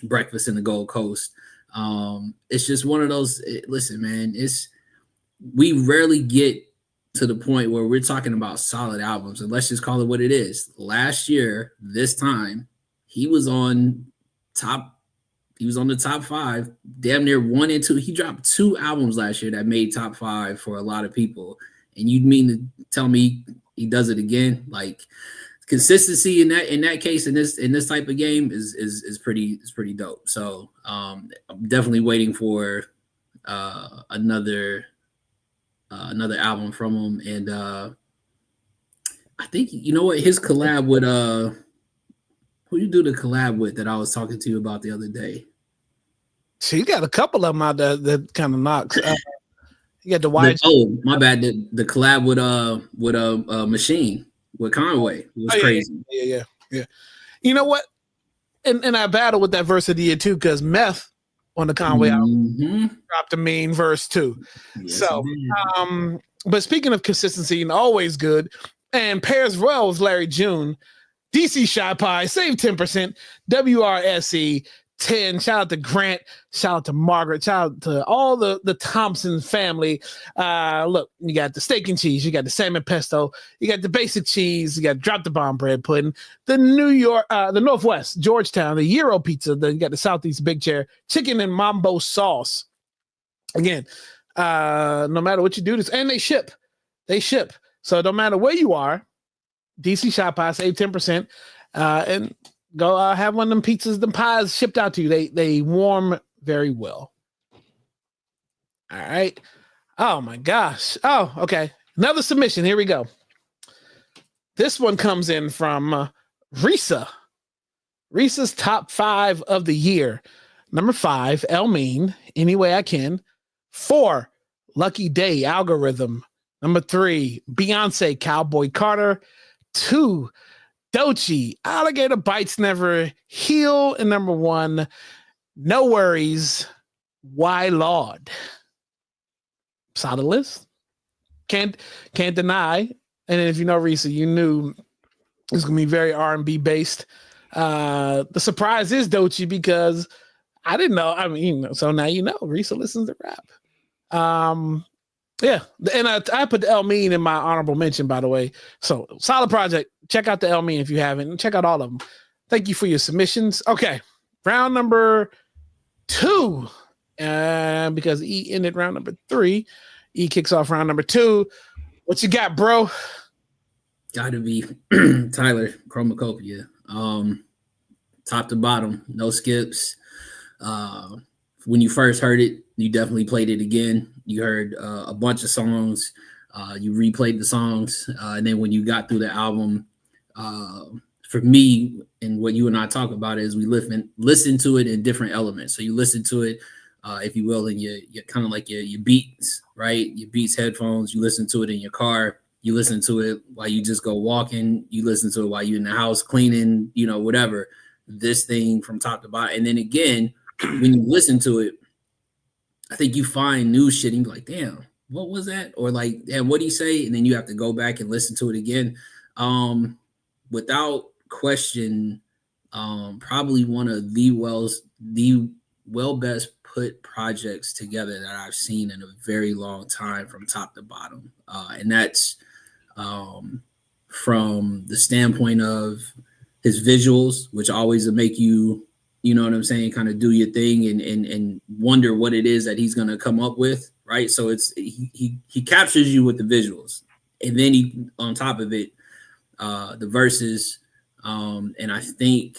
Breakfast in the Gold Coast. It's just one of those. Listen, man, we rarely get to the point where we're talking about solid albums, and let's just call it what it is. Last year, this time, he was on the top 5, damn near 1 and 2. He dropped 2 albums last year that made top 5 for a lot of people. And you'd mean to tell me he does it again? Like consistency in that case in this type of game is pretty dope. So I'm definitely waiting for another album from him. And I think his collab with who you do the collab with that I was talking to you about the other day. She got a couple of them out there that kind of knocks. You got the white. My bad. The collab with Machine with Conway. It was crazy. Yeah. You know what? And I battled with that verse of the year too, because Meth on the Conway album dropped a mean verse too. Yes, so, but speaking of consistency and always good, and pairs well with Larry June, DC Shy Pie, save 10%, WRSE 10. Shout out to Grant, shout out to Margaret, shout out to all the Thompson family. Look, you got the steak and cheese, you got the salmon pesto, you got the basic cheese, you got drop the bomb bread pudding, the Northwest, Georgetown, the Euro pizza, then you got the Southeast Big Chair, chicken and mambo sauce. Again, no matter what you do this, and they ship. So no matter where you are, DC Shop Pie, save 10%, and go have one of them pizzas, them pies shipped out to you. They warm very well. All right. Oh my gosh. Oh, okay. Another submission. Here we go. This one comes in from Risa. Risa's top 5 of the year. Number 5, El Mean, Any Way I Can. 4, Lucky Day, Algorithm. Number 3, Beyonce, Cowboy Carter. 2, Doechii, Alligator Bites Never Heal. And number 1, No Worries, Why Lord. Solid list. Can't deny. And if you know Risa, you knew it's gonna be very R&B based. The surprise is Doechii, because I didn't know. I mean, so now you know Risa listens to rap. Yeah, and I put the El Mean in my honorable mention, by the way. So solid project. Check out the El Mean if you haven't. Check out all of them. Thank you for your submissions. Okay, round number 2, because E ended round number 3. E kicks off round number 2. What you got, bro? Got to be Tyler Chromacopia. Top to bottom, no skips. When you first heard it, you definitely played it again. You heard a bunch of songs. You replayed the songs. And then when you got through the album, for me, and what you and I talk about is we listen to it in different elements. So you listen to it, if you will, in your kind of like your beats, right? Your beats headphones. You listen to it in your car. You listen to it while you just go walking. You listen to it while you're in the house cleaning, whatever. This thing from top to bottom. And then again, when you listen to it, I think you find new shit and you're like, damn, what was that? Or like, damn, what did he say? And then you have to go back and listen to it again. Without question, probably one of the best put projects together that I've seen in a very long time from top to bottom. And that's from the standpoint of his visuals, which always make you you know what I'm saying, kind of do your thing and wonder what it is that he's gonna come up with, right? So it's he captures you with the visuals, and then he on top of it, the verses, and I think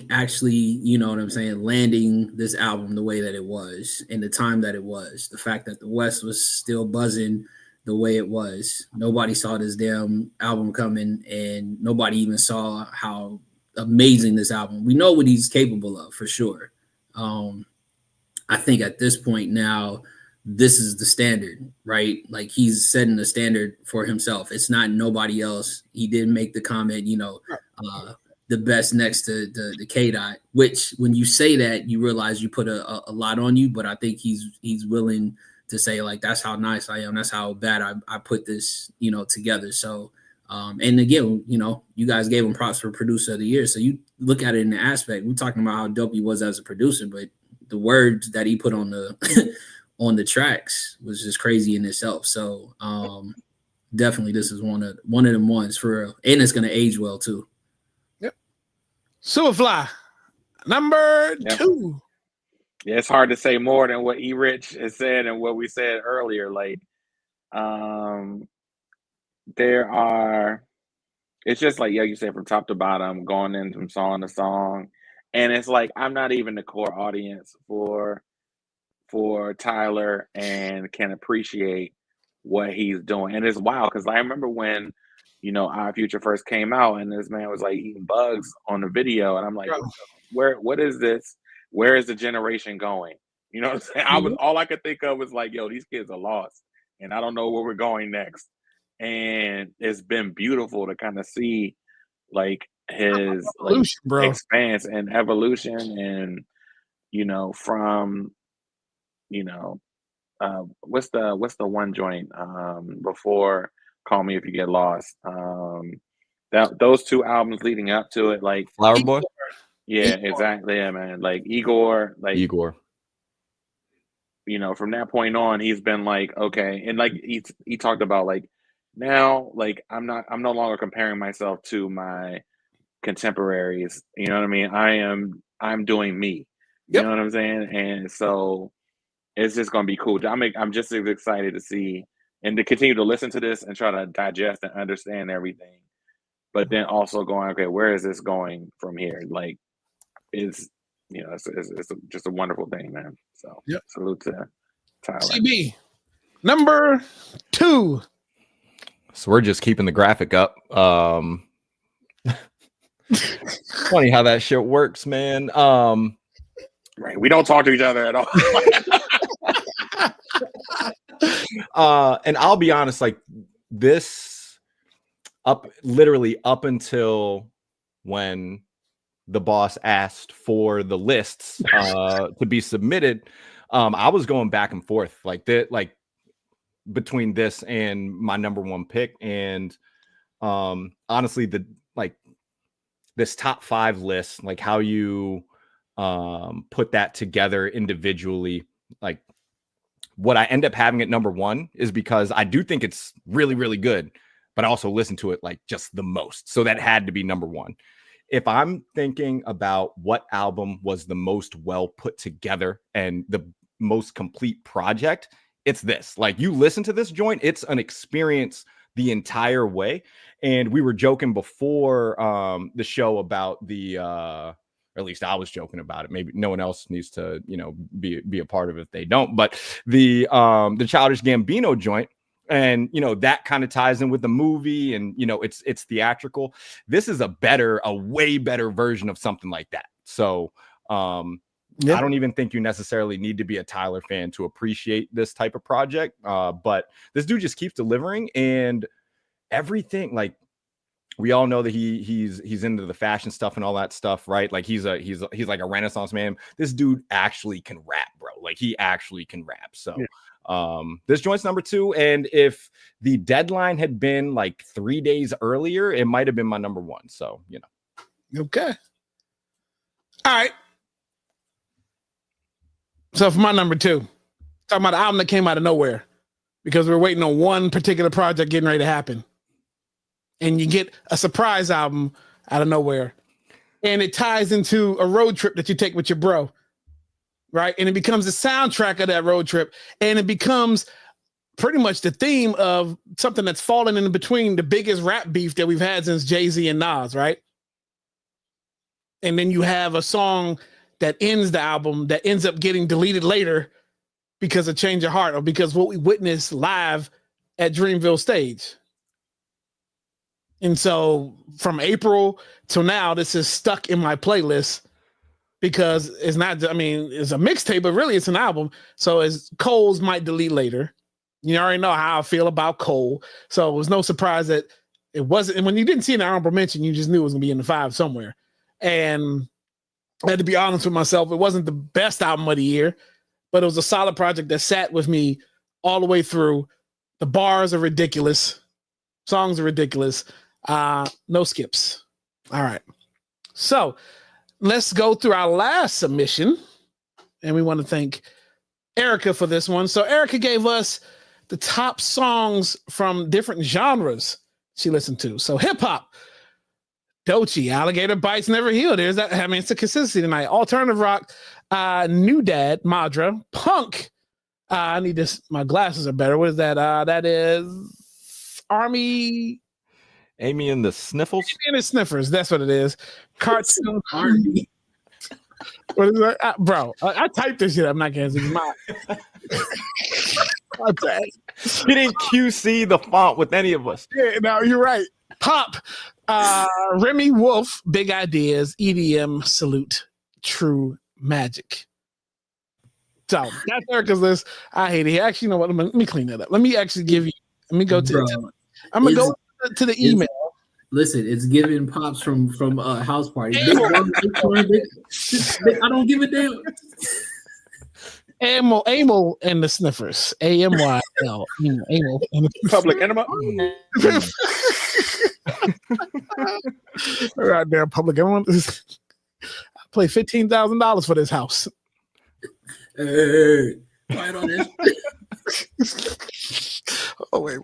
actually, you know what I'm saying, landing this album the way that it was in the time that it was, the fact that the West was still buzzing the way it was. Nobody saw this damn album coming, and nobody even saw how amazing this album. We know what he's capable of for sure. I think at this point now, this is the standard, right? Like he's setting the standard for himself. It's not nobody else. He didn't make the comment, you know, the best next to the K-Dot, which when you say that, you realize you put a lot on you, but I think he's willing to say like, that's how nice I am. That's how bad I put this, you know, together. So, and again, you know, you guys gave him props for producer of the year. So you look at it in the aspect, we're talking about how dope he was as a producer, but the words that he put on the, on the tracks was just crazy in itself. So, definitely this is one of them ones for real. And it's going to age well too. Superfly, number 2. Yeah, it's hard to say more than what E. Rich has said and what we said earlier. Like, it's just like, yeah, you said from top to bottom, going in from song to song. And it's like, I'm not even the core audience for Tyler and can appreciate what he's doing. And it's wild because I remember when, you know, Our Future first came out and this man was like eating bugs on the video. And I'm like, what is this? Where is the generation going? You know what I'm saying? All I could think of was like, yo, these kids are lost and I don't know where we're going next. And it's been beautiful to kind of see like his like expanse and evolution and, you know, from, you know, what's the one joint before Call Me If You Get Lost? Those 2 albums leading up to it, like Flower Boy. Yeah, exactly. Yeah, man. Like Igor. You know, from that point on, he's been like, okay, and like he talked about like now, like I'm no longer comparing myself to my contemporaries. You know what I mean? I'm doing me. You know what I'm saying? And so it's just gonna be cool. I'm just as excited to see and to continue to listen to this and try to digest and understand everything. But then also going, okay, where is this going from here? Like, it's just a wonderful thing, man. So salute to Tyler. CB, number 2. So we're just keeping the graphic up. Funny how that shit works, man. Right, we don't talk to each other at all. And I'll be honest, like this literally up until when the boss asked for the lists to be submitted, I was going back and forth like between this and my number 1 pick. And honestly, this top 5 list, like how you put that together individually, like what I end up having at number 1 is because I do think it's really, really good, but I also listen to it like just the most. So that had to be number 1. If I'm thinking about what album was the most well put together and the most complete project, it's this. Like you listen to this joint, it's an experience the entire way. And we were joking before the show about the or at least I was joking about it. Maybe no one else needs to, you know, be a part of it if they don't. But the Childish Gambino joint, and you know that kind of ties in with the movie, and you know it's theatrical. This is a way better version of something like that. So I don't even think you necessarily need to be a Tyler fan to appreciate this type of project. But this dude just keeps delivering, and everything, like we all know that he's into the fashion stuff and all that stuff, right? Like he's like a Renaissance man. This dude actually can rap, bro. Like he actually can rap. So this joint's number 2. And if the deadline had been like 3 days earlier, it might have been my number 1. So, you know. Okay. All right. So for my number 2, talking about the album that came out of nowhere because we're waiting on one particular project getting ready to happen. And you get a surprise album out of nowhere. and it ties into a road trip that you take with your bro, right? And it becomes the soundtrack of that road trip, and it becomes pretty much the theme of something that's fallen in between the biggest rap beef that we've had since Jay-Z and Nas, right? And then you have a song that ends the album that ends up getting deleted later because of Change Your Heart or because what we witnessed live at Dreamville stage. And so from April till now, this is stuck in my playlist because it's not, I mean, it's a mixtape, but really it's an album. So as Cole's might delete later. You already know how I feel about Cole. So it was no surprise that it wasn't. And when you didn't see an honorable mention, you just knew it was going to be in the 5 somewhere. And I had to be honest with myself. It wasn't the best album of the year, but it was a solid project that sat with me all the way through. The bars are ridiculous. Songs are ridiculous. No skips. All right. So let's go through our last submission. And we want to thank Erica for this one. So Erica gave us the top songs from different genres she listened to. So hip hop, Doechii, Alligator Bites Never Heal. There's that. I mean, it's a consistency tonight. Alternative rock, New Dad, Madra, punk. I need this. My glasses are better. What is that? That is Army. Amy and the Sniffles. Amy and the Sniffers. That's what it is. Cartoon. Army. What is that? Bro, I typed this shit. I'm not gonna see my. He didn't QC the font with any of us. Yeah, no, you're right. Pop, Remy Wolf, Big Ideas, EDM, Salute, True Magic. So that's Erica's list. I hate it. Actually, you know what? Let me clean that up. Let me actually give you. Let me go to. Bro, I'm gonna go to the email. Listen, it's giving Pops from House Party. I don't give a damn. Amo and the Sniffers. AMYL. Amo and the Public Enema. right there, public. Everyone, I play $15,000 for this house. Hey, right on this. Oh wait.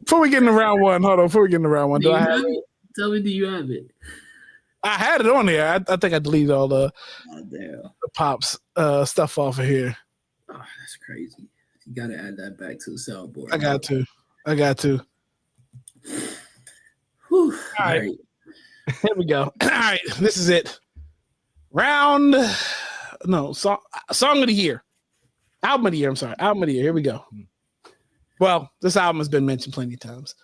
Before we get into round one, hold on. Before we get into round one, do I have it? Tell me, do you have it? I had it on there. I think I deleted all the Damn. Pops stuff off of here. Oh, that's crazy. You gotta add that back to the soundboard. I got to. Whew. All right. Here we go. All right, this is it. Song of the year. Album of the year. I'm sorry. Album of the year. Here we go. Well, this album has been mentioned plenty of times.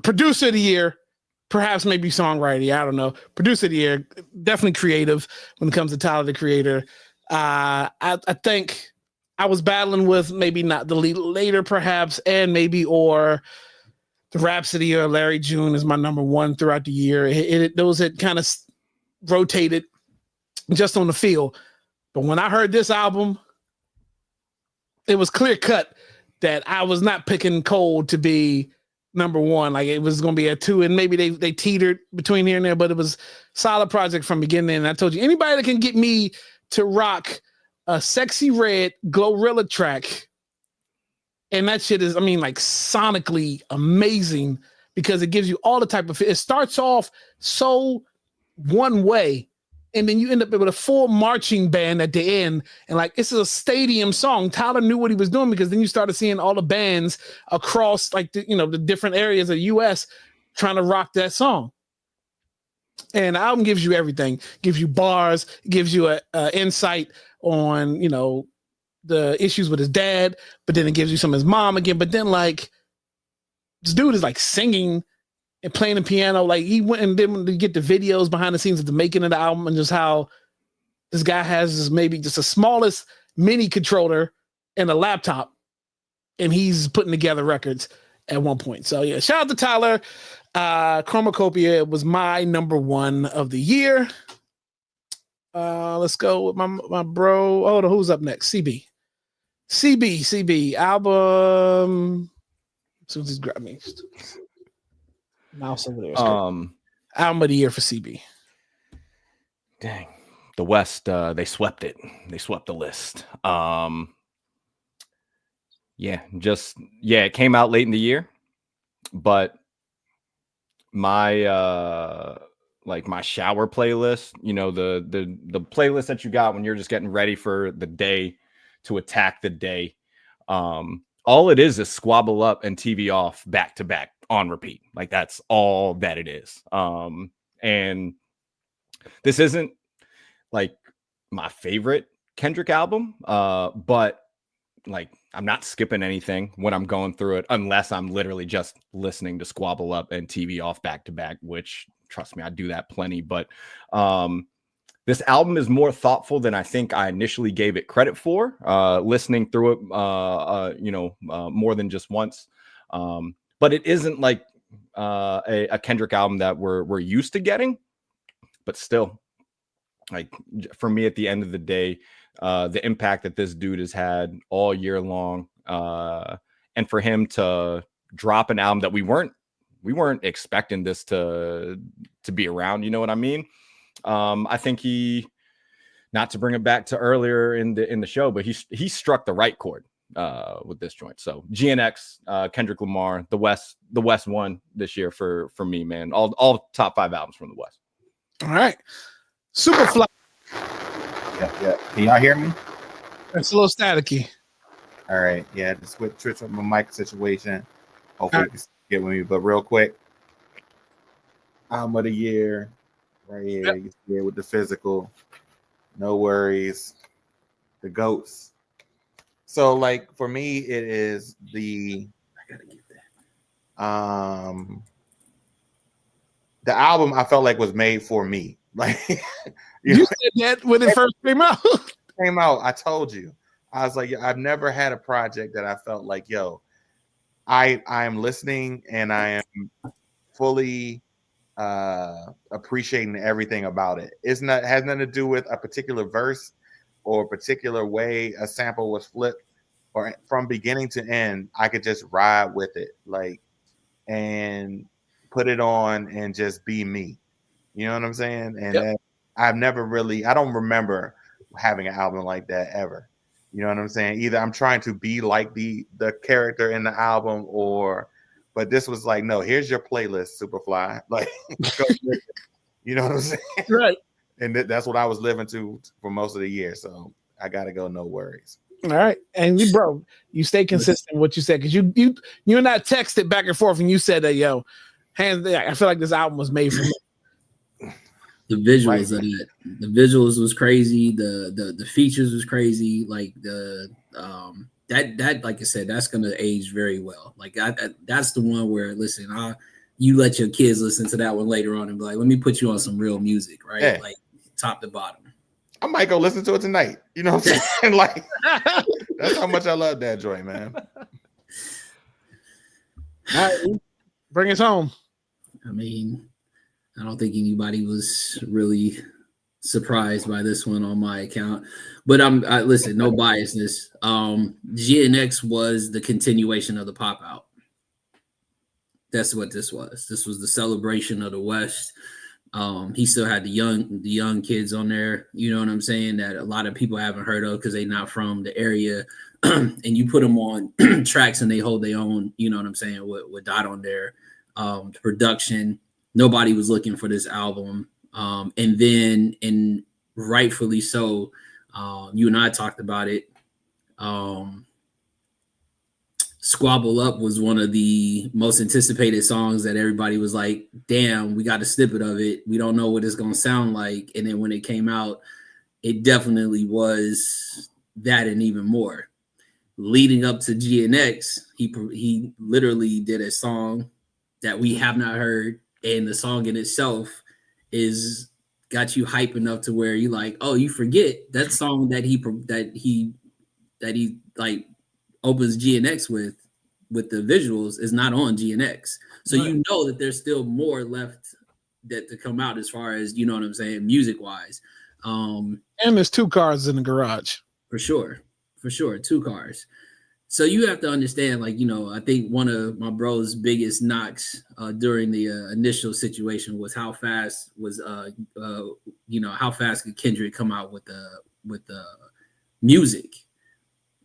Producer of the year, perhaps maybe songwriter. I don't know. Producer of the year, definitely creative when it comes to Tyler, the Creator. I think I was battling with maybe not the lead later, perhaps, and maybe or the Rhapsody or Larry June is my number one throughout the year. Those had kind of rotated just on the feel. But when I heard this album, it was clear cut that I was not picking Cole to be number one. Like it was going to be a 2, and maybe they teetered between here and there, but it was solid project from beginning. And I told you, anybody that can get me to rock a Sexy Red Glorilla track, and that shit is, I mean, like sonically amazing because it gives you all the type of, it starts off so one way, and then you end up with a full marching band at the end. And like, this is a stadium song. Tyler knew what he was doing because then you started seeing all the bands across like the different areas of the US trying to rock that song. And the album gives you everything, gives you bars, gives you a insight on, the issues with his dad, but then it gives you some of his mom again. But then like this dude is like singing and playing the piano. Like he went and did to get the videos behind the scenes of the making of the album, and just how this guy has this maybe just the smallest mini controller and a laptop, and he's putting together records at one point. So yeah, shout out to Tyler. Chromacopia was my number one of the year. Let's go with my bro. Oh, who's up next? CB album. As soon as he's grabbed me. Mouse over there. Album of the year for CB. Dang. The West, they swept it. They swept the list. It came out late in the year, but my like my shower playlist, the playlist that you got when you're just getting ready for the day to attack the day. All it is Squabble Up and TV Off back to back on repeat. Like that's all that it is. And this isn't like my favorite Kendrick album, but like I'm not skipping anything when I'm going through it unless I'm literally just listening to Squabble Up and TV Off back to back, which trust me, I do that plenty. But this album is more thoughtful than I think I initially gave it credit for, listening through it, more than just once. But it isn't like a Kendrick album that we're used to getting, but still, like for me at the end of the day, the impact that this dude has had all year long, and for him to drop an album that we weren't expecting this to be around, you know what I mean? I think he, not to bring it back to earlier in the show, but he struck the right chord with this joint. So GNX, Kendrick Lamar, the West won this year for me, man. All top 5 albums from the West. All right, Superfly. Yeah. Can y'all hear me? It's a little staticky. All right. Yeah, just switch up my mic situation. Hopefully you can get with me. But real quick, album of the year, right here. Yep. You see it with the physical. No worries. The GOATs. So, like for me, it is I gotta get that. The album I felt like was made for me. Like you said that when it first came out. I told you. I was like, I've never had a project that I felt like, yo, I am listening and I am fully appreciating everything about it. Has nothing to do with a particular verse or a particular way a sample was flipped, or from beginning to end, I could just ride with it, like, and put it on and just be me. You know what I'm saying? And I don't remember having an album like that ever. You know what I'm saying? Either I'm trying to be like the character in the album, but this was like, no, here's your playlist, Superfly. Like, you know what I'm saying? Right. And that's what I was living to for most of the year. So I got to go. No worries. All right. And you stay consistent with what you said, because you and I texted back and forth and you said that, yo, hands down, I feel like this album was made for me. The visuals of it, the visuals was crazy. The features was crazy. Like that, like I said, that's gonna age very well. Like that's the one where, listen, you let your kids listen to that one later on and be like, let me put you on some real music, right? Yeah. Like top to bottom. I might go listen to it tonight. You know what I'm saying? Like, that's how much I love that joint, man. All right, bring us home. I mean, I don't think anybody was really surprised by this one on my account, but listen, no biasness. GNX was the continuation of the Pop Out. That's what this was. This was the celebration of the West. He still had the young kids on there, you know what I'm saying, that a lot of people haven't heard of because they're not from the area. And you put them on tracks and they hold their own, you know what I'm saying, with Dot on there. The production, nobody was looking for this album. And rightfully so, you and I talked about it. Squabble Up was one of the most anticipated songs that everybody was like, damn, we got a snippet of it. We don't know what it's going to sound like. And then when it came out, it definitely was that and even more. Leading up to GNX, he literally did a song that we have not heard. And the song in itself is got you hype enough to where you like, oh, you forget that song that he like opens GNX with the visuals is not on GNX. So right. You know that there's still more left that to come out as far as, you know what I'm saying, music wise. And there's 2 cars in the garage. For sure. 2 cars. So you have to understand, like, you know, I think one of my bro's biggest knocks during the initial situation was how fast could Kendrick come out with the music.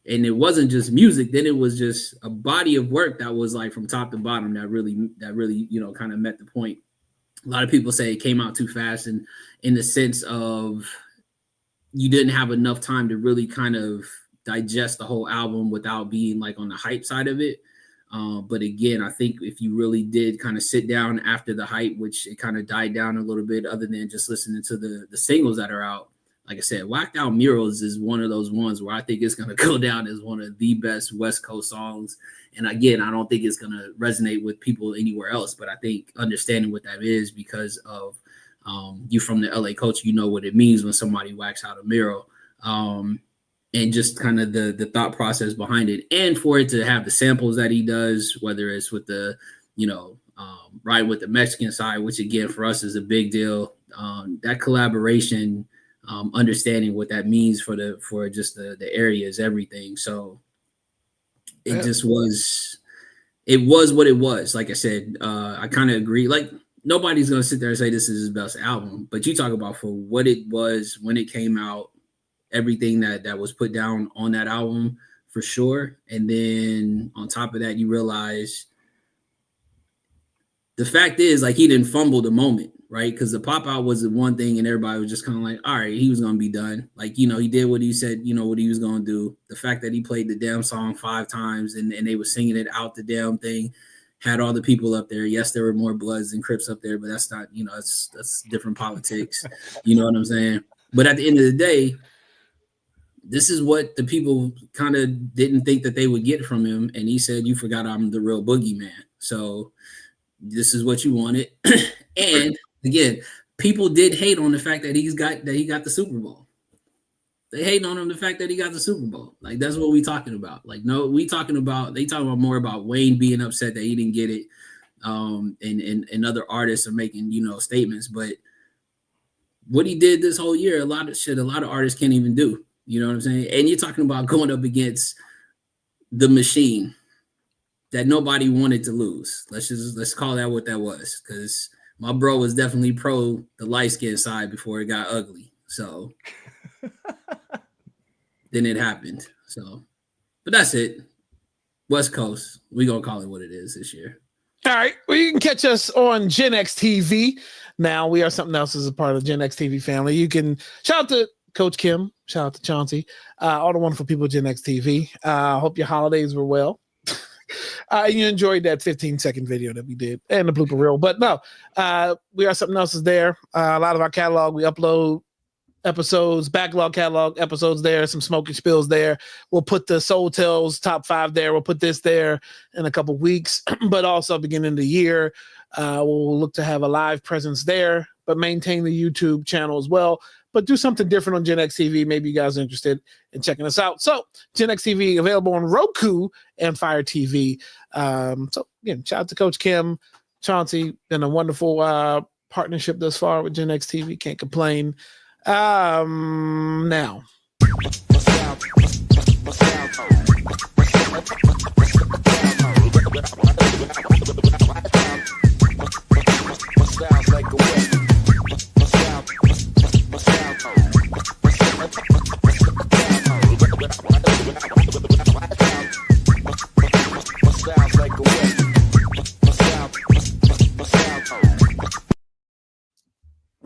And it wasn't just music, then it was just a body of work that was like from top to bottom that really, you know, kind of met the point. a lot of people say it came out too fast, and in the sense of you didn't have enough time to really kind of digest the whole album without being like on the hype side of it. But again, I think if you really did kind of sit down after the hype, which it kind of died down a little bit, other than just listening to the singles that are out, like I said, Whacked Out Murals is one of those ones where I think it's going to go down as one of the best West Coast songs. And again, I don't think it's going to resonate with people anywhere else, but I think understanding what that is because of you from the LA culture, you know what it means when somebody whacks out a mural. And just kind of the thought process behind it, and for it to have the samples that he does, whether it's with the, right with the Mexican side, which again for us is a big deal. That collaboration, understanding what that means for just the area is everything. So it just was, it was what it was. Like I said, I kind of agree. Like nobody's gonna sit there and say this is his best album, but you talk about for what it was when it came out. Everything that was put down on that album for sure. And then on top of that, you realize the fact is like he didn't fumble the moment, right? Because the pop out was the one thing and everybody was just kind of like, all right, he was going to be done. Like, he did what he said, what he was going to do. The fact that he played the damn song 5 times and they were singing it out the damn thing, had all the people up there. Yes, there were more Bloods and Crips up there, but that's not, that's different politics. You know what I'm saying? But at the end of the day, this is what the people kind of didn't think that they would get from him. And he said, you forgot I'm the real boogeyman. So this is what you wanted. And again, people did hate on the fact that he got the Super Bowl. They hate on him the fact that he got the Super Bowl. Like, that's what we talking about. Like, no, they talking about more about Wayne being upset that he didn't get it. And other artists are making, statements. But what he did this whole year, a lot of artists can't even do. You know what I'm saying? And you're talking about going up against the machine that nobody wanted to lose. Let's call that what that was, because my bro was definitely pro the light skin side before it got ugly. So then it happened. So, but that's it. West Coast. We're gonna call it what it is this year. All right. Well, you can catch us on Gen X TV. Now we are something else as a part of the Gen X TV family. You can shout out to Coach Kim, shout out to Chauncey, all the wonderful people at Gen X TV. Hope your holidays were well. You enjoyed that 15-second video that we did and the blooper reel. But no, we are something else is there. A lot of our catalog, we upload episodes, backlog catalog episodes there, some smoking spills there. We'll put the Soul Tales top 5 there. We'll put this there in a couple weeks, but also beginning of the year, we'll look to have a live presence there, but maintain the YouTube channel as well. But do something different on Gen X TV. Maybe you guys are interested in checking us out. So Gen X TV available on Roku and Fire TV. So again, shout out to Coach Kim, Chauncey, been a wonderful partnership thus far with Gen X TV. Can't complain. Now.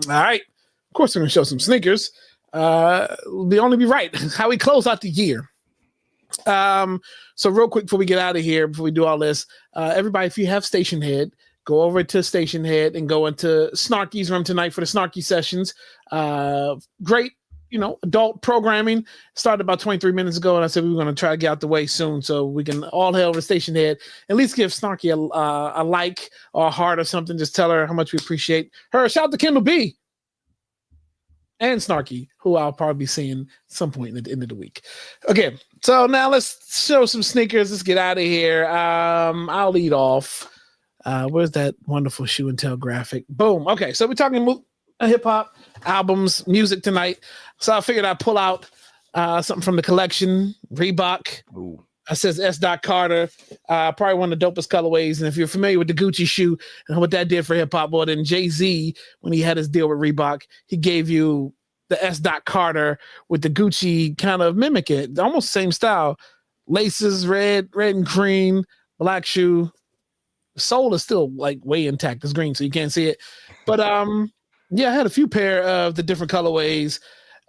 All right. Of course, we're going to show some sneakers. They only be right. How we close out the year. So real quick before we get out of here, before we do all this, everybody, if you have Station Head, go over to Station Head and go into Snarky's room tonight for the Snarky sessions. Great, adult programming. Started about 23 minutes ago, and I said we were going to try to get out the way soon so we can all head over to Station Head. At least give Snarky a like or a heart or something. Just tell her how much we appreciate her. Shout out to Kendall B. and Snarky, who I'll probably be seeing some point at the end of the week. Okay, so now let's show some sneakers. Let's get out of here. I'll lead off. Where's that wonderful shoe and tell graphic? Boom. Okay, so we're talking hip hop albums, music tonight. So I figured I'd pull out something from the collection. Reebok. Ooh. It says S. Carter, probably one of the dopest colorways. And if you're familiar with the Gucci shoe and what that did for hip hop, well, then Jay-Z, when he had his deal with Reebok, he gave you the S. Carter with the Gucci kind of mimic it, almost same style. Laces, red and green, black shoe. The sole is still like way intact. It's green, so you can't see it. But yeah, I had a few pair of the different colorways.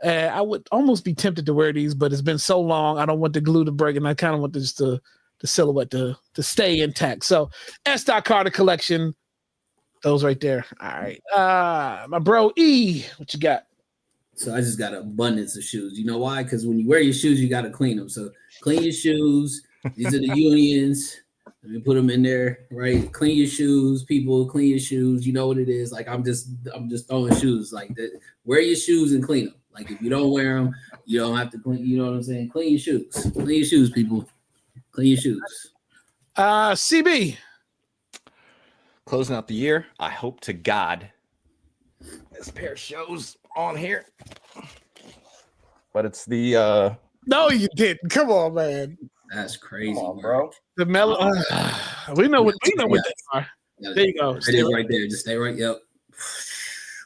I would almost be tempted to wear these, but it's been so long. I don't want the glue to break, and I kind of want just the silhouette to stay intact. So S. Carter collection, those right there. All right. My bro E, what you got? So I just got an abundance of shoes. You know why? Because when you wear your shoes, you got to clean them. So clean your shoes. These are the unions. Let me put them in there, right? Clean your shoes, people. Clean your shoes. You know what it is. Like I'm just throwing shoes like that. Wear your shoes and clean them. Like if you don't wear them, you don't have to clean. You know what I'm saying? Clean your shoes. Clean your shoes, people. Clean your shoes. CB. Closing out the year, I hope to God this pair shows on here. But it's the No, you didn't. Come on, man. That's crazy, bro. The mellow. We know what they are. There you go. It is right there. Just stay right. Yep.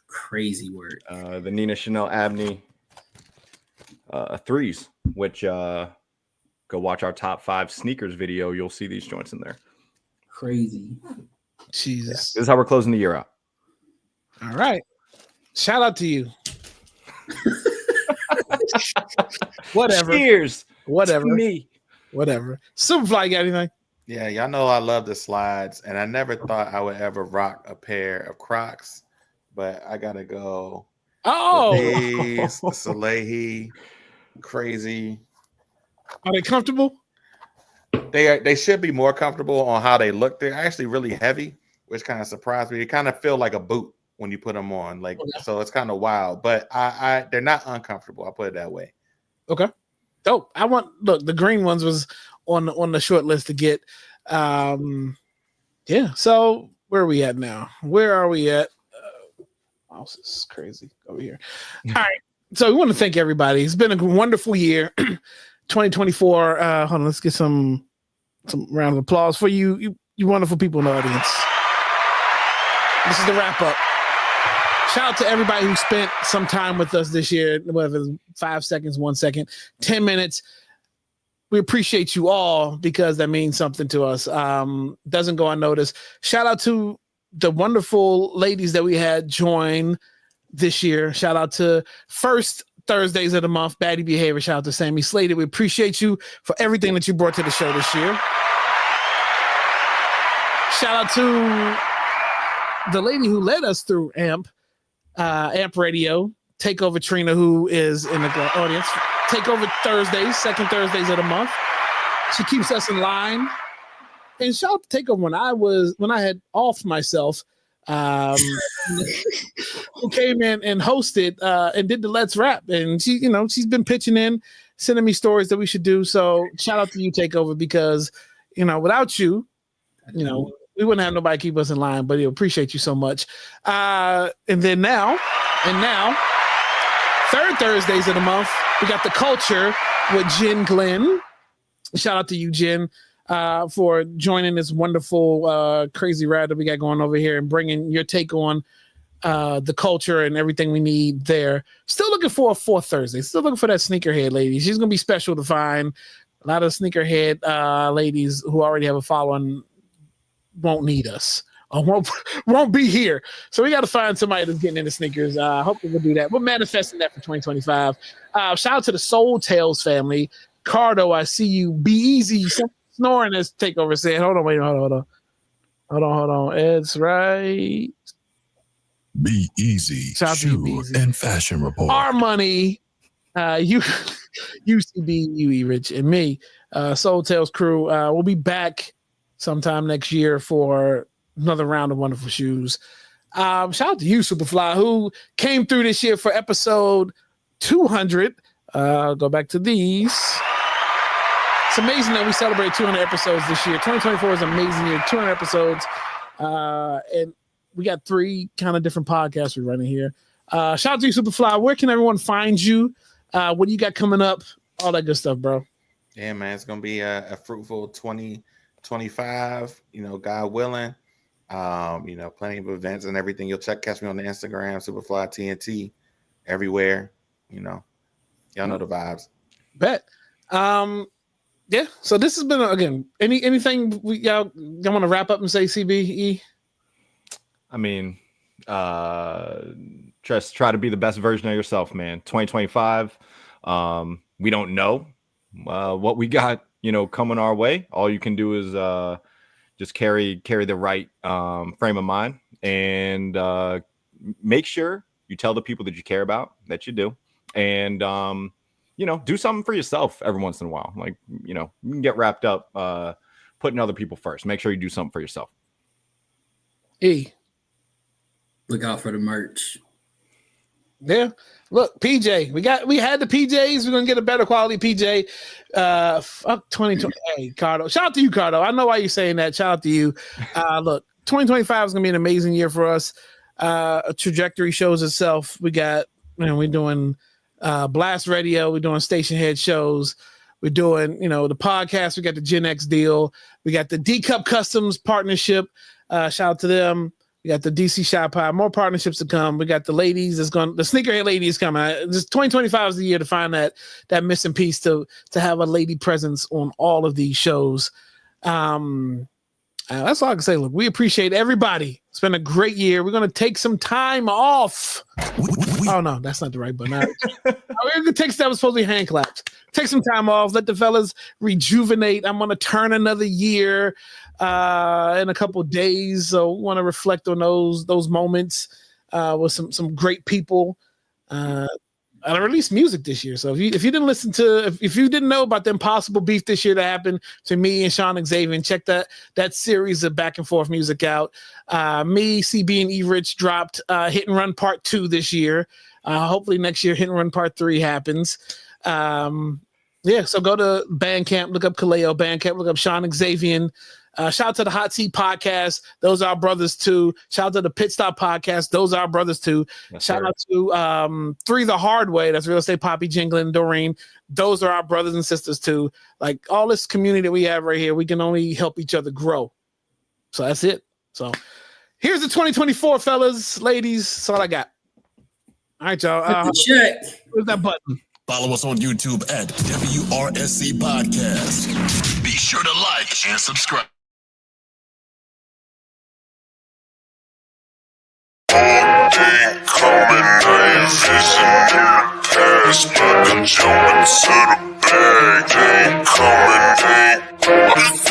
Crazy word. The Nina Chanel Abney threes, which go watch our top 5 sneakers video. You'll see these joints in there. Crazy. Jesus. This is how we're closing the year out. All right. Shout out to you. Whatever. Cheers. Whatever. To me. Whatever. Superfly, got anything? Yeah, y'all know I love the slides, and I never thought I would ever rock a pair of Crocs, but I gotta go. Oh, These Salehi, crazy. are they comfortable? They should be more comfortable on how they look. They're actually really heavy, which kind of surprised me. They kind of feel like a boot when you put them on, like so. It's kind of wild, but they're not uncomfortable. I'll put it that way. Okay. Dope. The green ones was on the short list to get. Yeah. So where are we at now? Where are we at? Mouse is crazy over here. All right. So we want to thank everybody. It's been a wonderful year. 2024. Hold on, let's get some round of applause for you wonderful people in the audience. This is the wrap up. Shout out to everybody who spent some time with us this year, whether 5 seconds, 1 second, 10 minutes. We appreciate you all because that means something to us. Doesn't go unnoticed. Shout out to the wonderful ladies that we had join this year. Shout out to First Thursdays of the month, Baddie Behavior. Shout out to Sammy Slater. We appreciate you for everything that you brought to the show this year. Shout out to the lady who led us through AMP Radio, Takeover Trina, who is in the audience. Takeover Thursdays, second Thursdays of the month. She keeps us in line. And shout out to Takeover when I had off myself, who came in and hosted and did the Let's Rap. And she's been pitching in, sending me stories that we should do. So shout out to you, Takeover, because without you, we wouldn't have nobody keep us in line, but we appreciate you so much. And now, third Thursdays of the month, we got The Culture with Jen Glenn. Shout out to you, Jen, for joining this wonderful crazy ride that we got going over here and bringing your take on the culture and everything we need there. Still looking for a fourth Thursday. Still looking for that sneakerhead lady. She's going to be special to find. A lot of sneakerhead ladies who already have a following won't need us or won't be here. So we got to find somebody that's getting into sneakers. Hopefully we'll do that. We're manifesting that for 2025. Shout out to the Soul Tales family. Cardo, I see you. Be easy. Snoring as Takeover said. Hold on. It's right. Be Easy Shout out to Shoe Be Easy. and Fashion Report. Our money. You UCB, UE Rich, and me. Soul Tales crew. We'll be back sometime next year for another round of wonderful shoes. Shout out to you, Superfly, who came through this year for episode 200. Go back to these. It's amazing that we celebrate 200 episodes this year. 2024 is an amazing year. 200 episodes. And we got 3 kind of different podcasts we're running here. Shout out to you, Superfly. Where can everyone find you? What do you got coming up? All that good stuff, bro. Yeah, man, it's gonna be a fruitful 2025. God willing. Plenty of events and everything. You'll catch me on the Instagram, Superfly TNT, everywhere. Y'all know the vibes. Bet. Yeah. So this has been again. Anything y'all want to wrap up and say, CBE? I mean, just try to be the best version of yourself, man. 2025. We don't know what we got, coming our way. All you can do is just carry the right frame of mind, and make sure you tell the people that you care about that you do, and do something for yourself every once in a while. Like, you can get wrapped up putting other people first. Make sure you do something for yourself. Look out for the merch. Yeah. Look, PJ, we had the PJs. We're gonna get a better quality PJ. Fuck 2020. Hey, Cardo. Shout out to you, Cardo. I know why you're saying that. Shout out to you. Look, 2025 is gonna be an amazing year for us. A trajectory shows itself. We got, we're doing Blast Radio, we're doing station head shows, we're doing, the podcast, we got the Gen X deal, we got the D Cup Customs partnership. Shout out to them. We got the DC Shop Pod, more partnerships to come. We got the ladies the sneakerhead ladies coming. This 2025 is the year to find that missing piece to have a lady presence on all of these shows. That's all I can say. Look, we appreciate everybody. It's been a great year. We're gonna take some time off. Oh no, that's not the right button. We're gonna take that was supposed to be hand claps. Take some time off. Let the fellas rejuvenate. I'm gonna turn another year in a couple of days. So want to reflect on those moments with some great people. I released music this year. So if you didn't listen to, if you didn't know about the Impossible Beef this year that happened to me and Sean Xavier, check that series of back and forth music out. Me, CB, and E Rich dropped Hit and Run Part 2 this year. Hopefully next year Hit and Run Part 3 happens. So go to Bandcamp, look up Kaleo Bandcamp, look up Sean Xavier. Shout out to the Hot Seat Podcast. Those are our brothers too. Shout out to the Pit Stop Podcast. Those are our brothers too. Yes, shout sir. out to 3 The Hard Way. That's Real Estate Poppy, Jinglin, and Doreen. Those are our brothers and sisters too. Like all this community that we have right here, we can only help each other grow. So that's it. So here's the 2024, fellas, ladies. That's all I got. All right, y'all. Check. Where's that button? Follow us on YouTube at WRSC Podcast. Be sure to like and subscribe. Day coming, I am vision in the past. Back and jumping to the bag. Day coming, day.